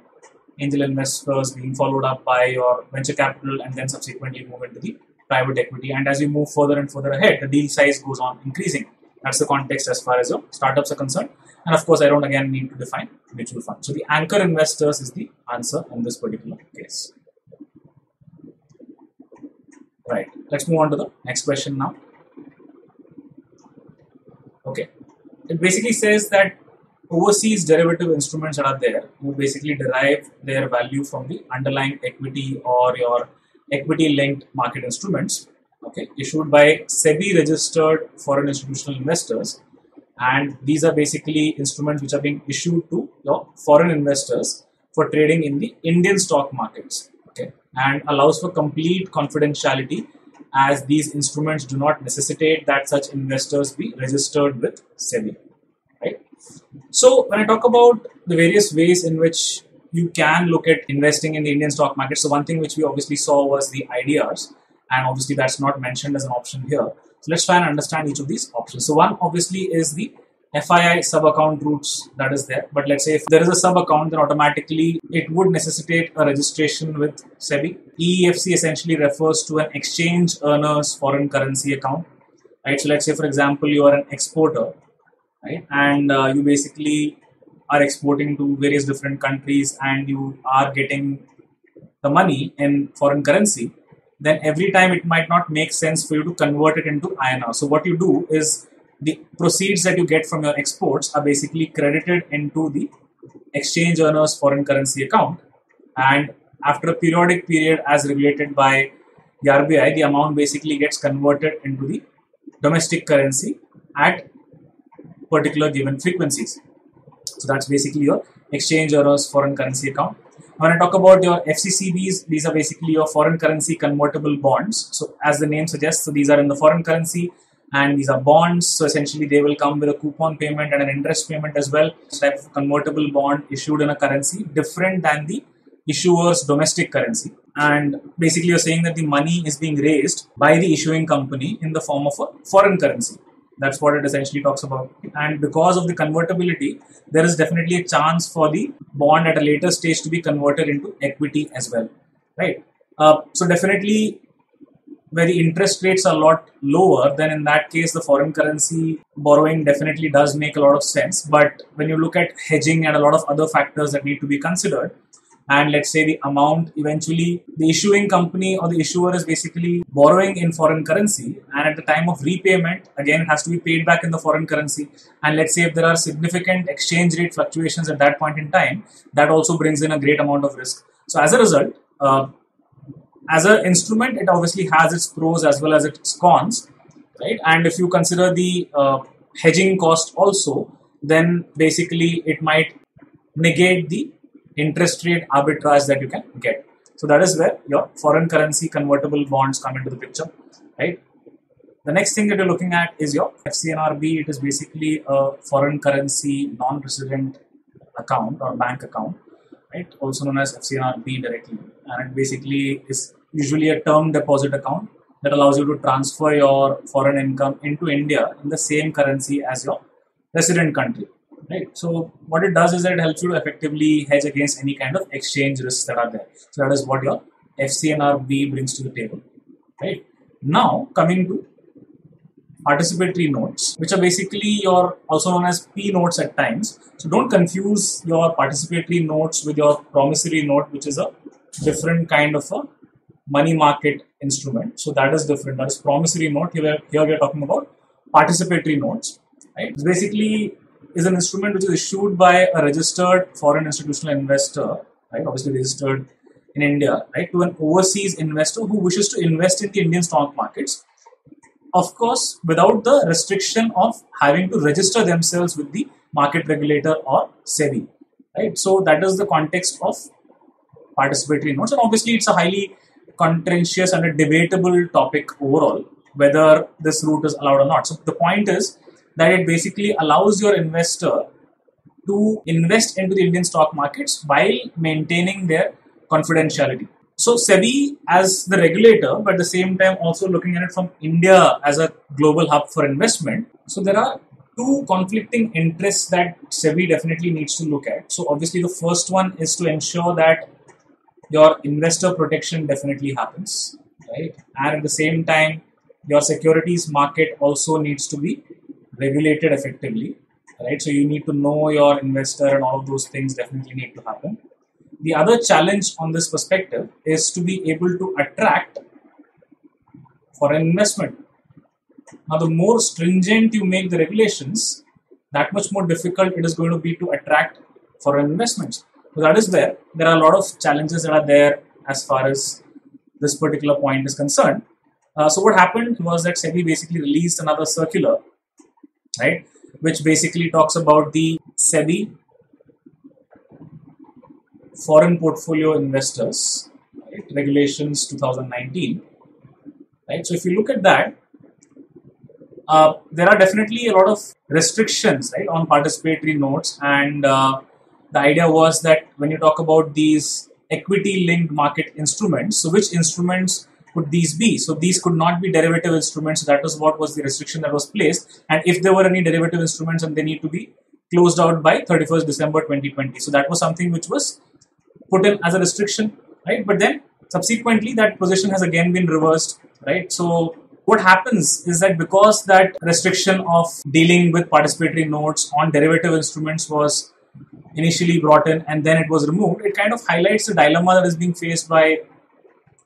angel investors being followed up by your venture capital and then subsequently move into the private equity. And as you move further and further ahead, the deal size goes on increasing. That's the context as far as your startups are concerned. And of course, I don't again need to define mutual fund. So the anchor investors is the answer in this particular case. Right. Let's move on to the next question now. Okay. It basically says that overseas derivative instruments that are there will basically derive their value from the underlying equity or your equity linked market instruments, okay, issued by SEBI registered foreign institutional investors, and these are basically instruments which are being issued to your foreign investors for trading in the Indian stock markets. Okay, and allows for complete confidentiality, as these instruments do not necessitate that such investors be registered with SEBI. Right. So when I talk about the various ways in which you can look at investing in the Indian stock market, so one thing which we obviously saw was the IDRs, and obviously that's not mentioned as an option here. So let's try and understand each of these options. So one obviously is the FII sub-account routes that is there. But let's say if there is a sub-account, then automatically it would necessitate a registration with SEBI. EEFC essentially refers to an exchange earners foreign currency account. Right. So let's say, for example, you are an exporter, right, and you basically are exporting to various different countries, and you are getting the money in foreign currency. Then every time it might not make sense for you to convert it into INR. So what you do is the proceeds that you get from your exports are basically credited into the exchange earners foreign currency account, and after a periodic period as regulated by the RBI, the amount basically gets converted into the domestic currency at particular given frequencies. So that's basically your exchange earners foreign currency account. When I talk about your FCCBs, these are basically your foreign currency convertible bonds. So as the name suggests, so these are in the foreign currency and these are bonds. So essentially they will come with a coupon payment and an interest payment as well. This type of convertible bond issued in a currency different than the issuer's domestic currency. And basically you're saying that the money is being raised by the issuing company in the form of a foreign currency. That's what it essentially talks about. And because of the convertibility, there is definitely a chance for the bond at a later stage to be converted into equity as well, right? So definitely where the interest rates are a lot lower, then in that case, the foreign currency borrowing definitely does make a lot of sense. But when you look at hedging and a lot of other factors that need to be considered, and let's say the amount eventually the issuing company or the issuer is basically borrowing in foreign currency, and at the time of repayment again it has to be paid back in the foreign currency, and let's say if there are significant exchange rate fluctuations at that point in time, that also brings in a great amount of risk. So as a result, as an instrument, it obviously has its pros as well as its cons, right? And if you consider the hedging cost also, then basically it might negate the interest rate arbitrage that you can get. So that is where your foreign currency convertible bonds come into the picture, right? The next thing that you're looking at is your FCNRB. It is basically a foreign currency non-resident account or bank account, right? Also known as FCNRB directly. And it basically is usually a term deposit account that allows you to transfer your foreign income into India in the same currency as your resident country. Right. So what it does is that it helps you to effectively hedge against any kind of exchange risks that are there. So that is what your FCNRB brings to the table. Right. Now coming to participatory notes, which are basically your also known as P notes at times. So don't confuse your participatory notes with your promissory note, which is a different kind of a money market instrument. So that is different. That is promissory note. Here we are talking about participatory notes. Right. It's basically is an instrument which is issued by a registered foreign institutional investor, right? Obviously registered in India, right? To an overseas investor who wishes to invest in the Indian stock markets. Of course, without the restriction of having to register themselves with the market regulator or SEBI, right? So that is the context of participatory notes. And obviously it's a highly contentious and a debatable topic overall, whether this route is allowed or not. So the point is that it basically allows your investor to invest into the Indian stock markets while maintaining their confidentiality. So SEBI as the regulator, but at the same time also looking at it from India as a global hub for investment. So there are two conflicting interests that SEBI definitely needs to look at. So obviously the first one is to ensure that your investor protection definitely happens, right? And at the same time, your securities market also needs to be regulated effectively, right? So you need to know your investor and all of those things definitely need to happen. The other challenge on this perspective is to be able to attract foreign investment. Now, the more stringent you make the regulations, that much more difficult it is going to be to attract foreign investments. So that is where there are a lot of challenges that are there as far as this particular point is concerned. So what happened was that SEBI basically released another circular, right, which basically talks about the SEBI foreign portfolio investors, right, regulations 2019, right? So if you look at that, there are definitely a lot of restrictions, right, on participatory notes, and the idea was that when you talk about these equity linked market instruments, so which instruments could these be? So these could not be derivative instruments. So that was what was the restriction that was placed, and if there were any derivative instruments, and they need to be closed out by 31st December 2020. So that was something which was put in as a restriction, right? But then subsequently that position has again been reversed, right? So what happens is that because that restriction of dealing with participatory notes on derivative instruments was initially brought in and then it was removed, it kind of highlights the dilemma that is being faced by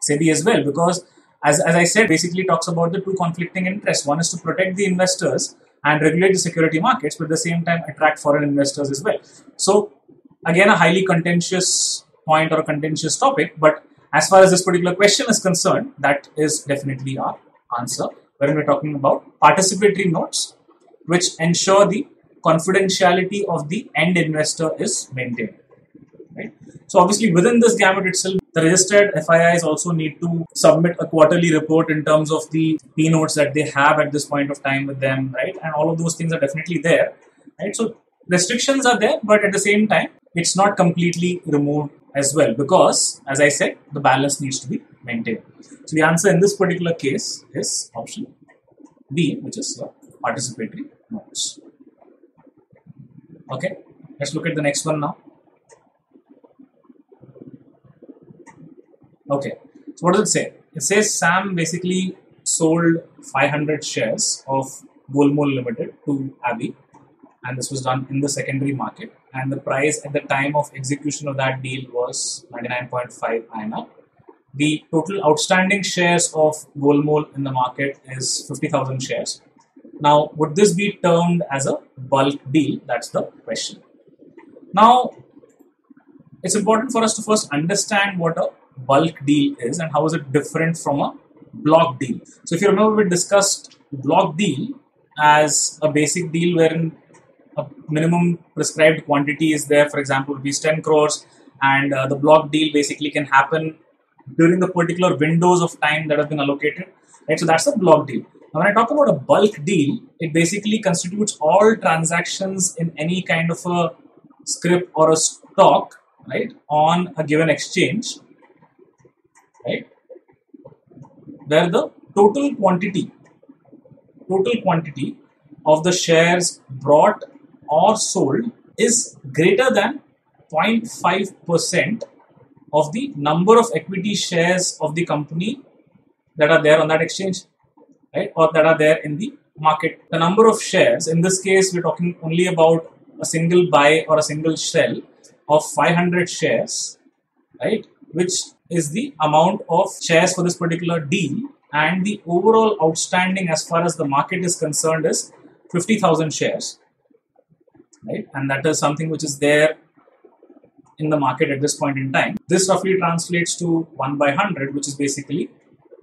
SEBI as well, because as I said, basically talks about the two conflicting interests. One is to protect the investors and regulate the security markets, but at the same time attract foreign investors as well. So again, a highly contentious point or a contentious topic, but as far as this particular question is concerned, that is definitely our answer when we're talking about participatory notes which ensure the confidentiality of the end investor is maintained, right? So obviously within this gamut itself, the registered FIIs also need to submit a quarterly report in terms of the P notes that they have at this point of time with them, right? And all of those things are definitely there, right? So restrictions are there, but at the same time, it's not completely removed as well, because as I said, the balance needs to be maintained. So the answer in this particular case is option B, which is participatory notes. Okay, let's look at the next one now. Okay, so what does it say? It says Sam basically sold 500 shares of Golmol Limited to Abbey, and this was done in the secondary market, and the price at the time of execution of that deal was 99.5 INR. The total outstanding shares of Golmol in the market is 50,000 shares. Now, would this be termed as a bulk deal? That's the question. Now, it's important for us to first understand what a bulk deal is and how is it different from a block deal. So if you remember, we discussed block deal as a basic deal wherein a minimum prescribed quantity is there, for example, rupees 10 crores, and the block deal basically can happen during the particular windows of time that have been allocated, right? So that's a block deal. Now, when I talk about a bulk deal, it basically constitutes all transactions in any kind of a scrip or a stock, right, on a given exchange, right, where the total quantity of the shares brought or sold is greater than 0.5% of the number of equity shares of the company that are there on that exchange, right, or that are there in the market. The number of shares, in this case, we're talking only about a single buy or a single sell of 500 shares, right, which is the amount of shares for this particular deal, and the overall outstanding as far as the market is concerned is 50,000 shares, right, and that is something which is there in the market at this point in time. This roughly translates to 1 by 100, which is basically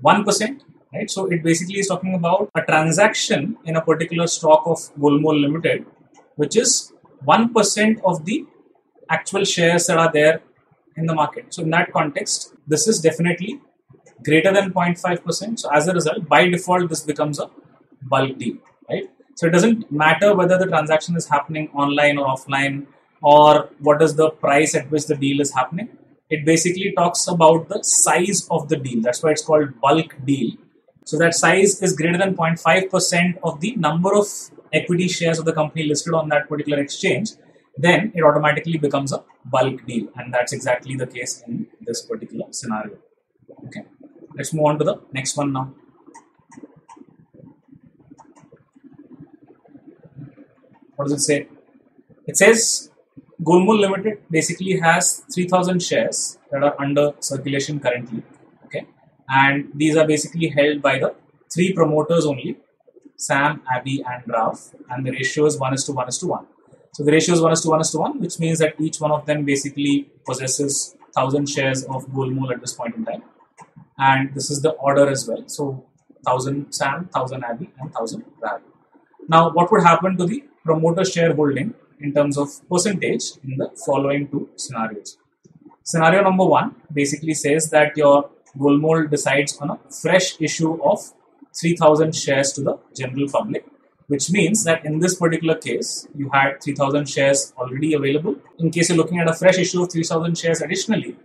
1%, right? So it basically is talking about a transaction in a particular stock of Golmol Limited, which is 1% of the actual shares that are there in the market. So in that context, this is definitely greater than 0.5%. So as a result, by default, this becomes a bulk deal, right? So it doesn't matter whether the transaction is happening online or offline, or what is the price at which the deal is happening. It basically talks about the size of the deal. That's why it's called bulk deal. So that size is greater than 0.5% of the number of equity shares of the company listed on that particular exchange. Then it automatically becomes a bulk deal. And that's exactly the case in this particular scenario. Okay, let's move on to the next one now. What does it say? It says Golmol Limited basically has 3,000 shares that are under circulation currently. Okay, and these are basically held by the three promoters only, Sam, Abby, and Ralph, and the ratio is 1:1:1. So the ratio is 1:1:1, which means that each one of them basically possesses 1,000 shares of Golmol at this point in time, and this is the order as well. So 1,000 Sam, 1,000 Abby, and 1,000 Ralph. Now, what would happen to the promoter shareholding in terms of percentage in the following two scenarios. Scenario number one basically says that your Goalmold decides on a fresh issue of 3,000 shares to the general public, which means that in this particular case, you had 3,000 shares already available. In case you're looking at a fresh issue of 3,000 shares additionally,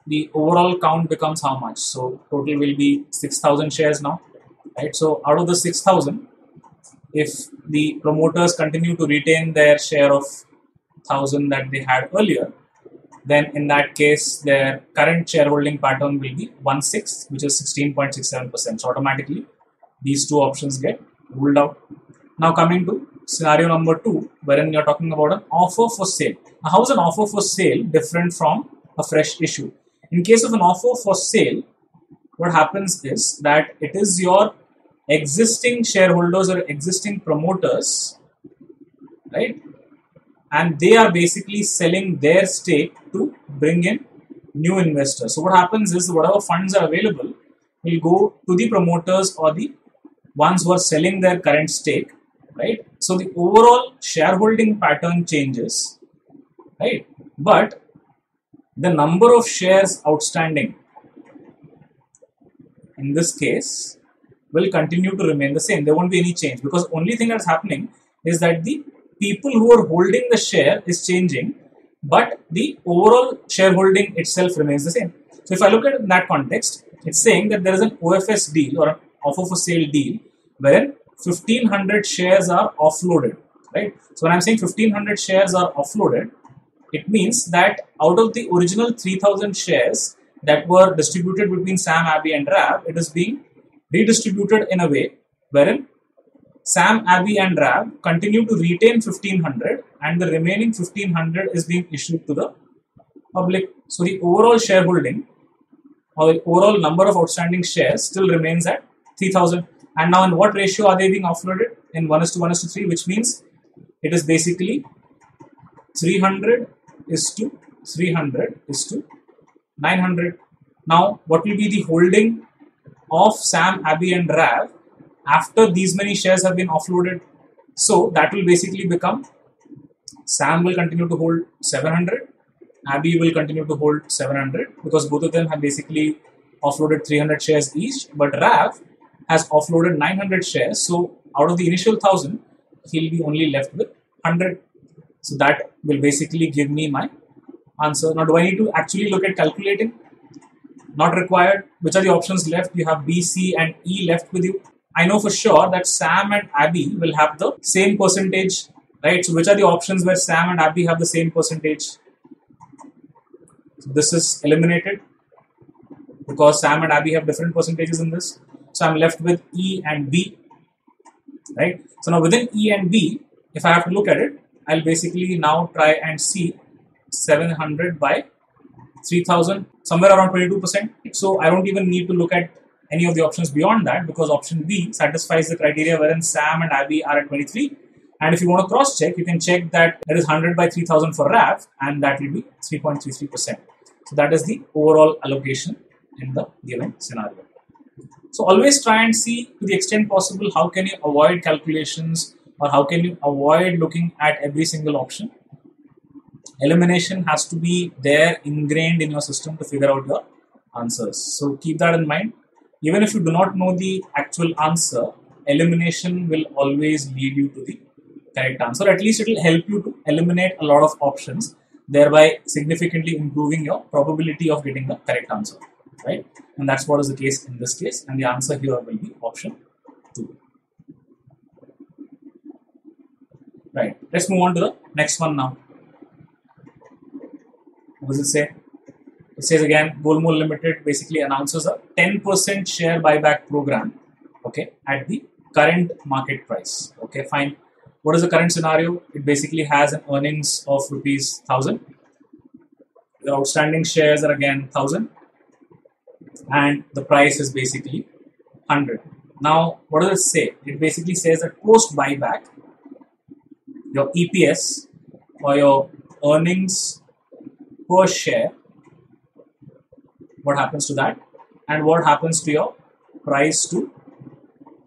the overall count becomes how much? So total will be 6,000 shares now, right? So out of the 6,000, if the promoters continue to retain their share of 1,000 that they had earlier, then in that case, their current shareholding pattern will be 1/6, which is 16.67%. So automatically, these two options get ruled out. Now coming to scenario number two, wherein you're talking about an offer for sale. Now, how is an offer for sale different from a fresh issue? In case of an offer for sale, what happens is that it is your existing shareholders or existing promoters, right? And they are basically selling their stake to bring in new investors. So what happens is whatever funds are available will go to the promoters or the ones who are selling their current stake, right? So the overall shareholding pattern changes, right? But the number of shares outstanding in this case will continue to remain the same. There won't be any change, because only thing that's happening is that the people who are holding the share is changing, but the overall shareholding itself remains the same. So if I look at it in that context, it's saying that there is an OFS deal or an offer for sale deal where 1,500 shares are offloaded, right? So when I'm saying 1,500 shares are offloaded, it means that out of the original 3,000 shares that were distributed between Sam, Abby and Rav, it is being redistributed in a way wherein Sam, Abby and Rav continue to retain 1,500 and the remaining 1,500 is being issued to the public. So the overall shareholding or the overall number of outstanding shares still remains at 3,000. And now in what ratio are they being offloaded? In 1:1:3, which means it is basically 300:300:900. Now what will be the holding of Sam, Abby and Rav after these many shares have been offloaded? So that will basically become Sam will continue to hold 700, Abby will continue to hold 700 because both of them have basically offloaded 300 shares each, but Rav has offloaded 900 shares. So out of the initial 1,000, he'll be only left with 100. So that will basically give me my answer. Now, do I need to actually look at calculating? Not required. Which are the options left? You have B, C and E left with you. I know for sure that Sam and Abby will have the same percentage, right? So which are the options where Sam and Abby have the same percentage? So this is eliminated because Sam and Abby have different percentages in this. So I'm left with E and B, right? So now within E and B, if I have to look at it, I'll basically now try and see 700 by 3,000, somewhere around 22%. So I don't even need to look at any of the options beyond that because option B satisfies the criteria wherein Sam and Abby are at 23. And if you want to cross check, you can check that there is 100 by 3,000 for Rav and that will be 3.33%. So that is the overall allocation in the given scenario. So always try and see to the extent possible how can you avoid calculations or how can you avoid looking at every single option. Elimination has to be there ingrained in your system to figure out your answers. So keep that in mind. Even if you do not know the actual answer, elimination will always lead you to the correct answer. At least it will help you to eliminate a lot of options, thereby significantly improving your probability of getting the correct answer, right? And that's what is the case in this case. And the answer here will be option 2. Right. Let's move on to the next one now. What does it say? It says again, Goalmold Limited basically announces a 10% share buyback program, okay, at the current market price. Okay, fine. What is the current scenario? It basically has an earnings of rupees 1,000. The outstanding shares are again 1,000. And the price is basically 100. Now, what does it say? It basically says that post buyback, your EPS or your earnings per share, what happens to that? And what happens to your price to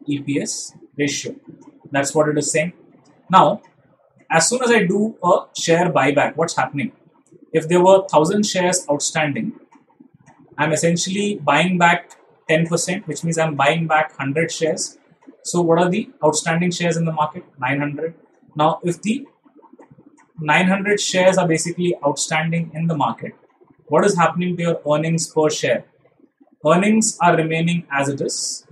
EPS ratio? That's what it is saying. Now, as soon as I do a share buyback, what's happening? If there were 1,000 shares outstanding, I'm essentially buying back 10%, which means I'm buying back 100 shares. So what are the outstanding shares in the market? 900. Now, if the 900 shares are basically outstanding in the market, what is happening to your earnings per share? Earnings are remaining as it is.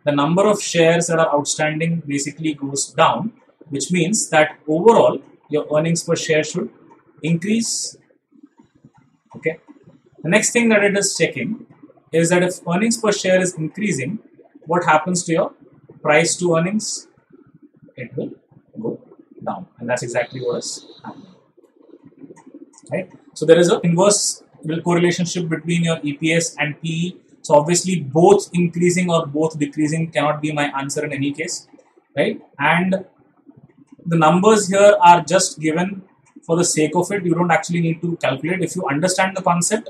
The number of shares that are outstanding basically goes down, which means that overall your earnings per share should increase. Okay. The next thing that it is checking is that if earnings per share is increasing, what happens to your price to earnings? It will go down, and that's exactly what is happening. Right. So there is an inverse correlationship between your EPS and PE. So obviously both increasing or both decreasing cannot be my answer in any case, right? And the numbers here are just given for the sake of it. You don't actually need to calculate. If you understand the concept,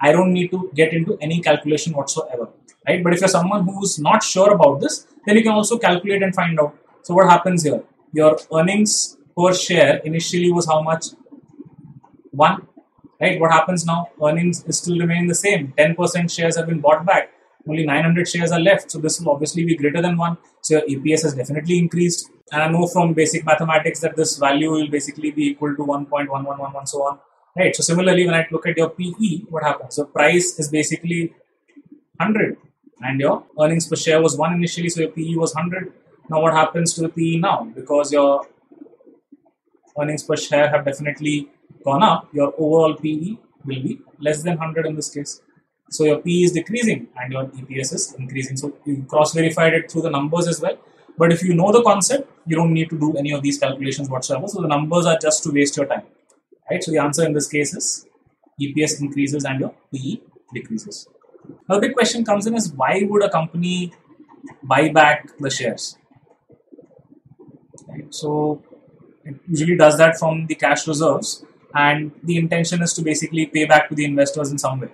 I don't need to get into any calculation whatsoever, right? But if you're someone who's not sure about this, then you can also calculate and find out. So what happens here? Your earnings per share initially was how much? 1. Right? What happens now? Earnings is still remaining the same. 10% shares have been bought back. Only 900 shares are left. So this will obviously be greater than 1. So your EPS has definitely increased. And I know from basic mathematics that this value will basically be equal to 1.1111, so on. Right? So similarly, when I look at your PE, what happens? The price is basically 100. And your earnings per share was 1 initially. So your PE was 100. Now what happens to the PE now? Because your earnings per share have definitely gone up, your overall PE will be less than 100 in this case. So your PE is decreasing and your EPS is increasing. So you cross-verified it through the numbers as well. But if you know the concept, you don't need to do any of these calculations whatsoever. So the numbers are just to waste your time. Right? So the answer in this case is EPS increases and your PE decreases. Now the big question comes in is, why would a company buy back the shares? Right? So it usually does that from the cash reserves, and the intention is to basically pay back to the investors in some way.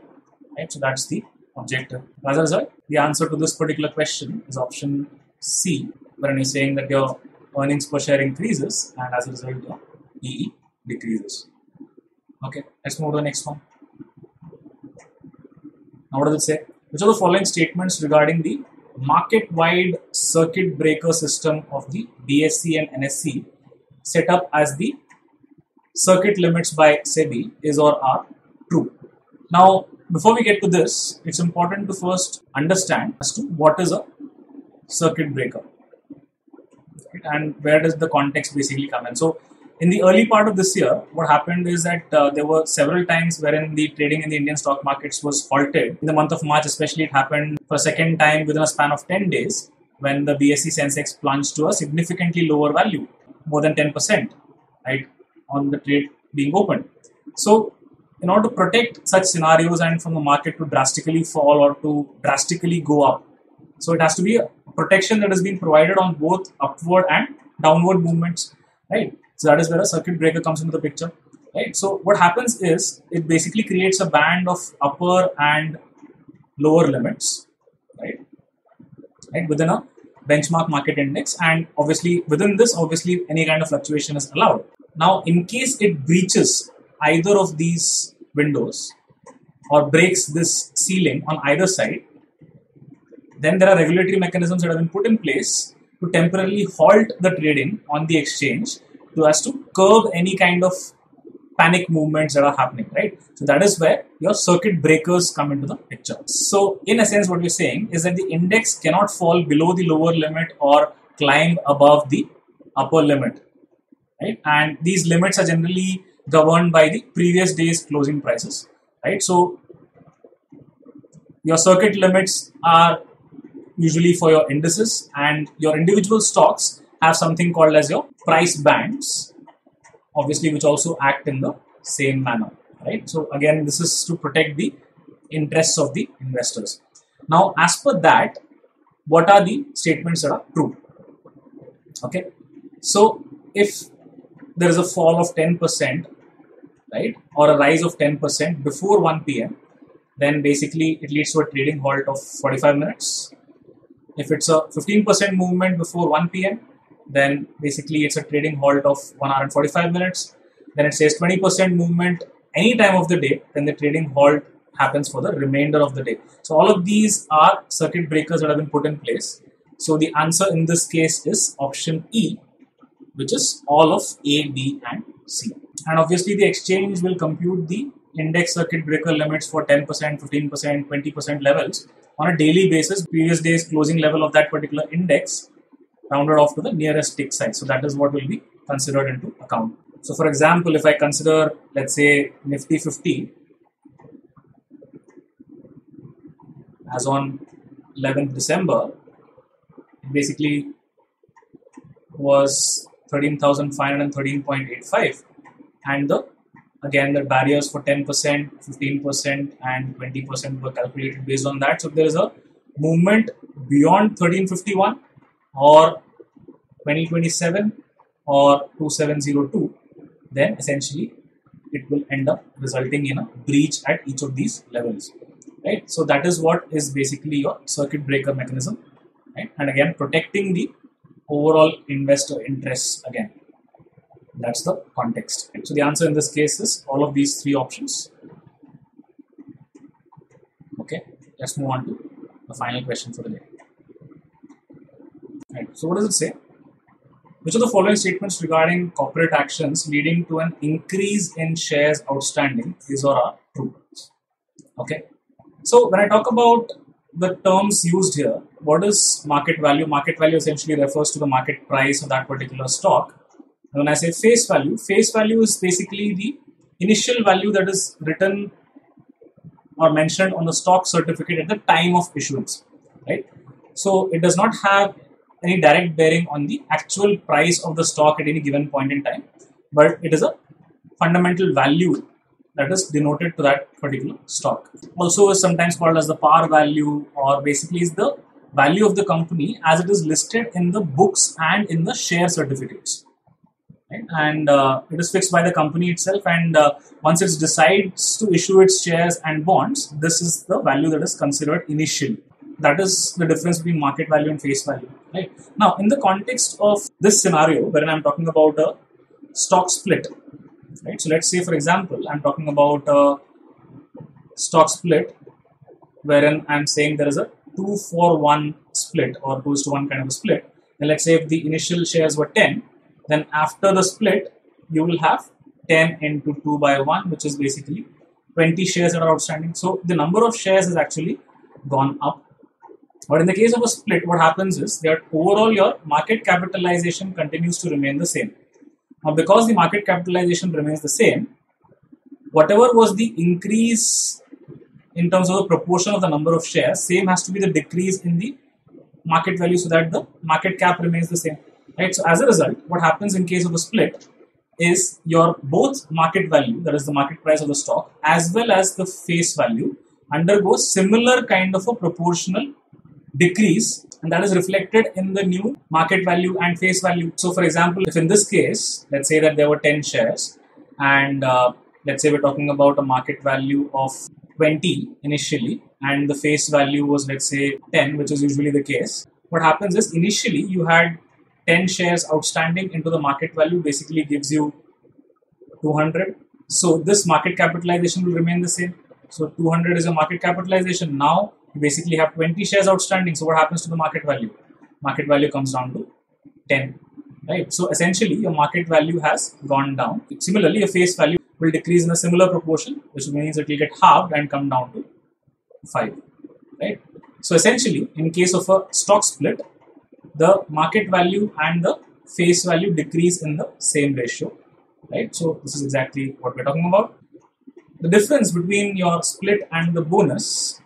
Right? So that's the objective. As a result, the answer to this particular question is option C, when you're saying that your earnings per share increases and as a result your PE decreases. Okay, let's move to the next one. Now what does it say? Which are the following statements regarding the market-wide circuit breaker system of the BSE and NSE set up as the circuit limits by SEBI is or are true? Now, before we get to this, it's important to first understand as to what is a circuit breaker, right? And where does the context basically come in. So, in the early part of this year, what happened is that there were several times wherein the trading in the Indian stock markets was halted. In the month of March, especially, it happened for a second time within a span of 10 days when the BSE Sensex plunged to a significantly lower value, more than 10%, right, on the trade being opened. So, in order to protect such scenarios and from the market to drastically fall or to drastically go up, so it has to be a protection that has been provided on both upward and downward movements, right? So that is where a circuit breaker comes into the picture, right? So what happens is it basically creates a band of upper and lower limits, right? Right, within a benchmark market index, and obviously within this, obviously any kind of fluctuation is allowed. Now, in case it breaches either of these windows or breaks this ceiling on either side, then there are regulatory mechanisms that have been put in place to temporarily halt the trading on the exchange so as to curb any kind of panic movements that are happening, right? So that is where your circuit breakers come into the picture. So in a sense, what we're saying is that the index cannot fall below the lower limit or climb above the upper limit, right? And these limits are generally governed by the previous day's closing prices, right? So your circuit limits are usually for your indices, and your individual stocks have something called as your price bands, obviously, which also act in the same manner, right? So again, this is to protect the interests of the investors. Now, as per that, what are the statements that are true? Okay, so if there is a fall of 10%, right, or a rise of 10% before 1 p.m., then basically it leads to a trading halt of 45 minutes. If it's a 15% movement before 1 p.m., then basically it's a trading halt of 1 hour and 45 minutes. Then it says 20% movement any time of the day, then the trading halt happens for the remainder of the day. So all of these are circuit breakers that have been put in place. So the answer in this case is option E, which is all of A, B and C. And obviously the exchange will compute the index circuit breaker limits for 10%, 15%, 20% levels on a daily basis, previous day's closing level of that particular index rounded off to the nearest tick size. So that is what will be considered into account. So for example, if I consider, let's say, Nifty 50 as on 11th December, it basically was 13,513.85, and the barriers for 10%, 15% and 20% were calculated based on that. So if there is a movement beyond 1351 or 2027 or 2702, then essentially it will end up resulting in a breach at each of these levels, right? So that is what is basically your circuit breaker mechanism, right? And again, protecting the overall investor interests again. That's the context. So the answer in this case is all of these three options. Okay, let's move on to the final question for the day. Right. So what does it say? Which of the following statements regarding corporate actions leading to an increase in shares outstanding is or are true? Okay. So when I talk about the terms used here, what is market value? Market value essentially refers to the market price of that particular stock. When I say face value is basically the initial value that is written or mentioned on the stock certificate at the time of issuance, right? So it does not have any direct bearing on the actual price of the stock at any given point in time, but it is a fundamental value that is denoted to that particular stock. Also is sometimes called as the par value, or basically is the value of the company as it is listed in the books and in the share certificates. Right? And it is fixed by the company itself, and once it decides to issue its shares and bonds, this is the value that is considered initially. That is the difference between market value and face value. Right? Now, in the context of this scenario, wherein I'm talking about a stock split, right? So let's say, for example, I'm talking about a stock split wherein I'm saying there is a 2-for-1 split or 2:1 kind of a split. And let's say if the initial shares were 10, then after the split, you will have 10 into 2/1, which is basically 20 shares that are outstanding. So the number of shares has actually gone up. But in the case of a split, what happens is that overall your market capitalization continues to remain the same. Now, because the market capitalization remains the same, whatever was the increase in terms of the proportion of the number of shares, same has to be the decrease in the market value so that the market cap remains the same. Right? So as a result, what happens in case of a split is your both market value, that is the market price of the stock, as well as the face value undergoes similar kind of a proportional decrease, and that is reflected in the new market value and face value. So for example, if in this case, let's say that there were 10 shares and let's say we're talking about a market value of 20 initially and the face value was, let's say, 10, which is usually the case. What happens is initially you had 10 shares outstanding into the market value, basically gives you 200. So this market capitalization will remain the same. So 200 is a market capitalization. Now you basically have 20 shares outstanding. So what happens to the market value? Market value comes down to 10, right? So essentially your market value has gone down. Similarly, your face value will decrease in a similar proportion, which means it will get halved and come down to 5, right? So essentially, in case of a stock split, the market value and the face value decrease in the same ratio, right? So this is exactly what we're talking about. The difference between your split and the bonus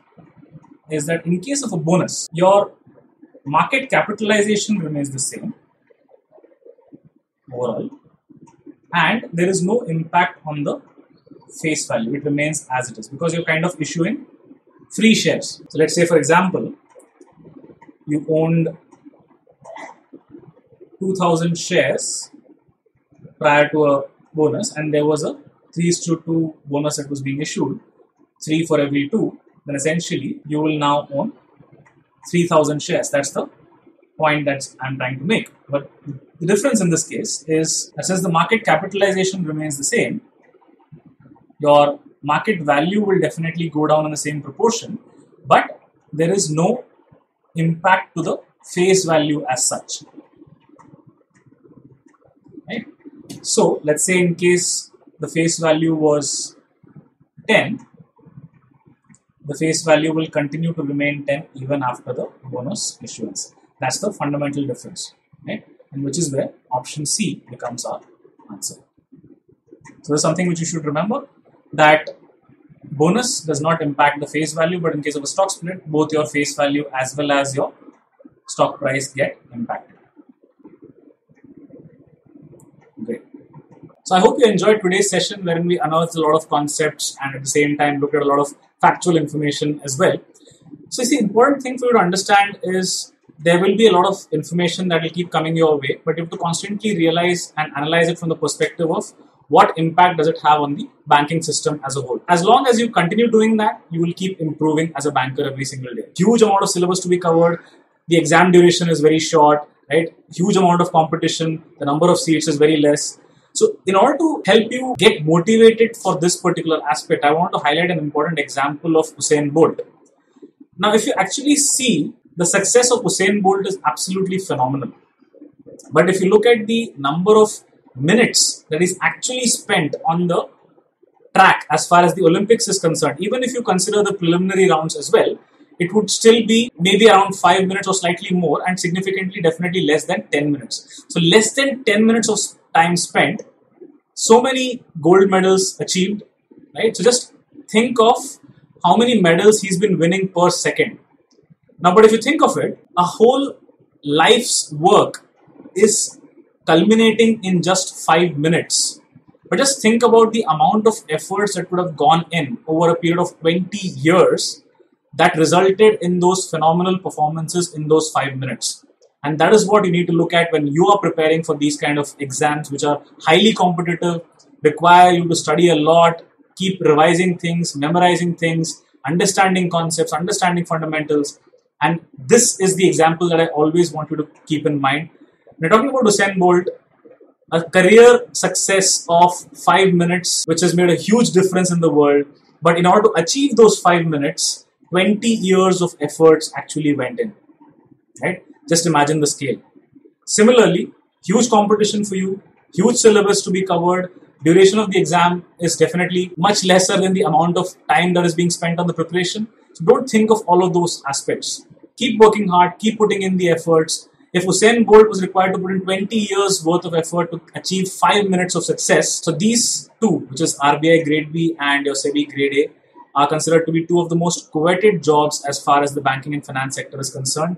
is that in case of a bonus, your market capitalization remains the same overall, and there is no impact on the face value. It remains as it is because you're kind of issuing free shares. So let's say, for example, you owned 2,000 shares prior to a bonus, and there was a 3:2 bonus that was being issued, 3 for every 2, then essentially you will now own 3,000 shares. That's the point that I'm trying to make. But the difference in this case is that since the market capitalization remains the same, your market value will definitely go down in the same proportion, but there is no impact to the face value as such. Right? So let's say in case the face value was 10, the face value will continue to remain 10 even after the bonus issuance. That's the fundamental difference, right? And which is where option C becomes our answer. So there's something which you should remember, that bonus does not impact the face value, but in case of a stock split, both your face value as well as your stock price get impacted. Great. So I hope you enjoyed today's session, wherein we unearthed a lot of concepts and at the same time looked at a lot of factual information as well. So the important thing for you to understand is there will be a lot of information that will keep coming your way, but you have to constantly realize and analyze it from the perspective of what impact does it have on the banking system as a whole. As long as you continue doing that, you will keep improving as a banker every single day. Huge amount of syllabus to be covered. The exam duration is very short, right? Huge amount of competition. The number of seats is very less. So in order to help you get motivated for this particular aspect, I want to highlight an important example of Usain Bolt. Now, if you actually see, the success of Usain Bolt is absolutely phenomenal. But if you look at the number of minutes that is actually spent on the track as far as the Olympics is concerned, even if you consider the preliminary rounds as well, it would still be maybe around 5 minutes or slightly more, and significantly definitely less than 10 minutes. So less than 10 minutes of time spent, so many gold medals achieved, right? So just think of how many medals he's been winning per second. Now, but if you think of it, a whole life's work is culminating in just 5 minutes. But just think about the amount of efforts that would have gone in over a period of 20 years that resulted in those phenomenal performances in those 5 minutes. And that is what you need to look at when you are preparing for these kind of exams, which are highly competitive, require you to study a lot, keep revising things, memorizing things, understanding concepts, understanding fundamentals. And this is the example that I always want you to keep in mind. We're talking about Usain Bolt, a career success of 5 minutes, which has made a huge difference in the world. But in order to achieve those 5 minutes, 20 years of efforts actually went in, right? Just imagine the scale. Similarly, huge competition for you, huge syllabus to be covered. Duration of the exam is definitely much lesser than the amount of time that is being spent on the preparation. So don't think of all of those aspects. Keep working hard, keep putting in the efforts. If Usain Bolt was required to put in 20 years worth of effort to achieve 5 minutes of success, so these two, which is RBI Grade B and your SEBI Grade A, are considered to be two of the most coveted jobs as far as the banking and finance sector is concerned.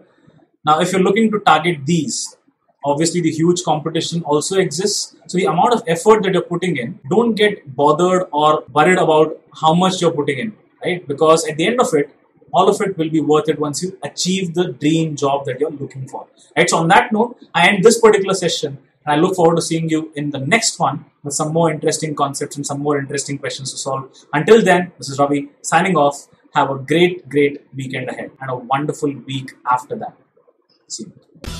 Now, if you're looking to target these, obviously the huge competition also exists. So the amount of effort that you're putting in, don't get bothered or worried about how much you're putting in, right? Because at the end of it, all of it will be worth it once you achieve the dream job that you're looking for. Right? So on that note, I end this particular session, and I look forward to seeing you in the next one with some more interesting concepts and some more interesting questions to solve. Until then, this is Ravi signing off. Have a great, great weekend ahead and a wonderful week after that. See you.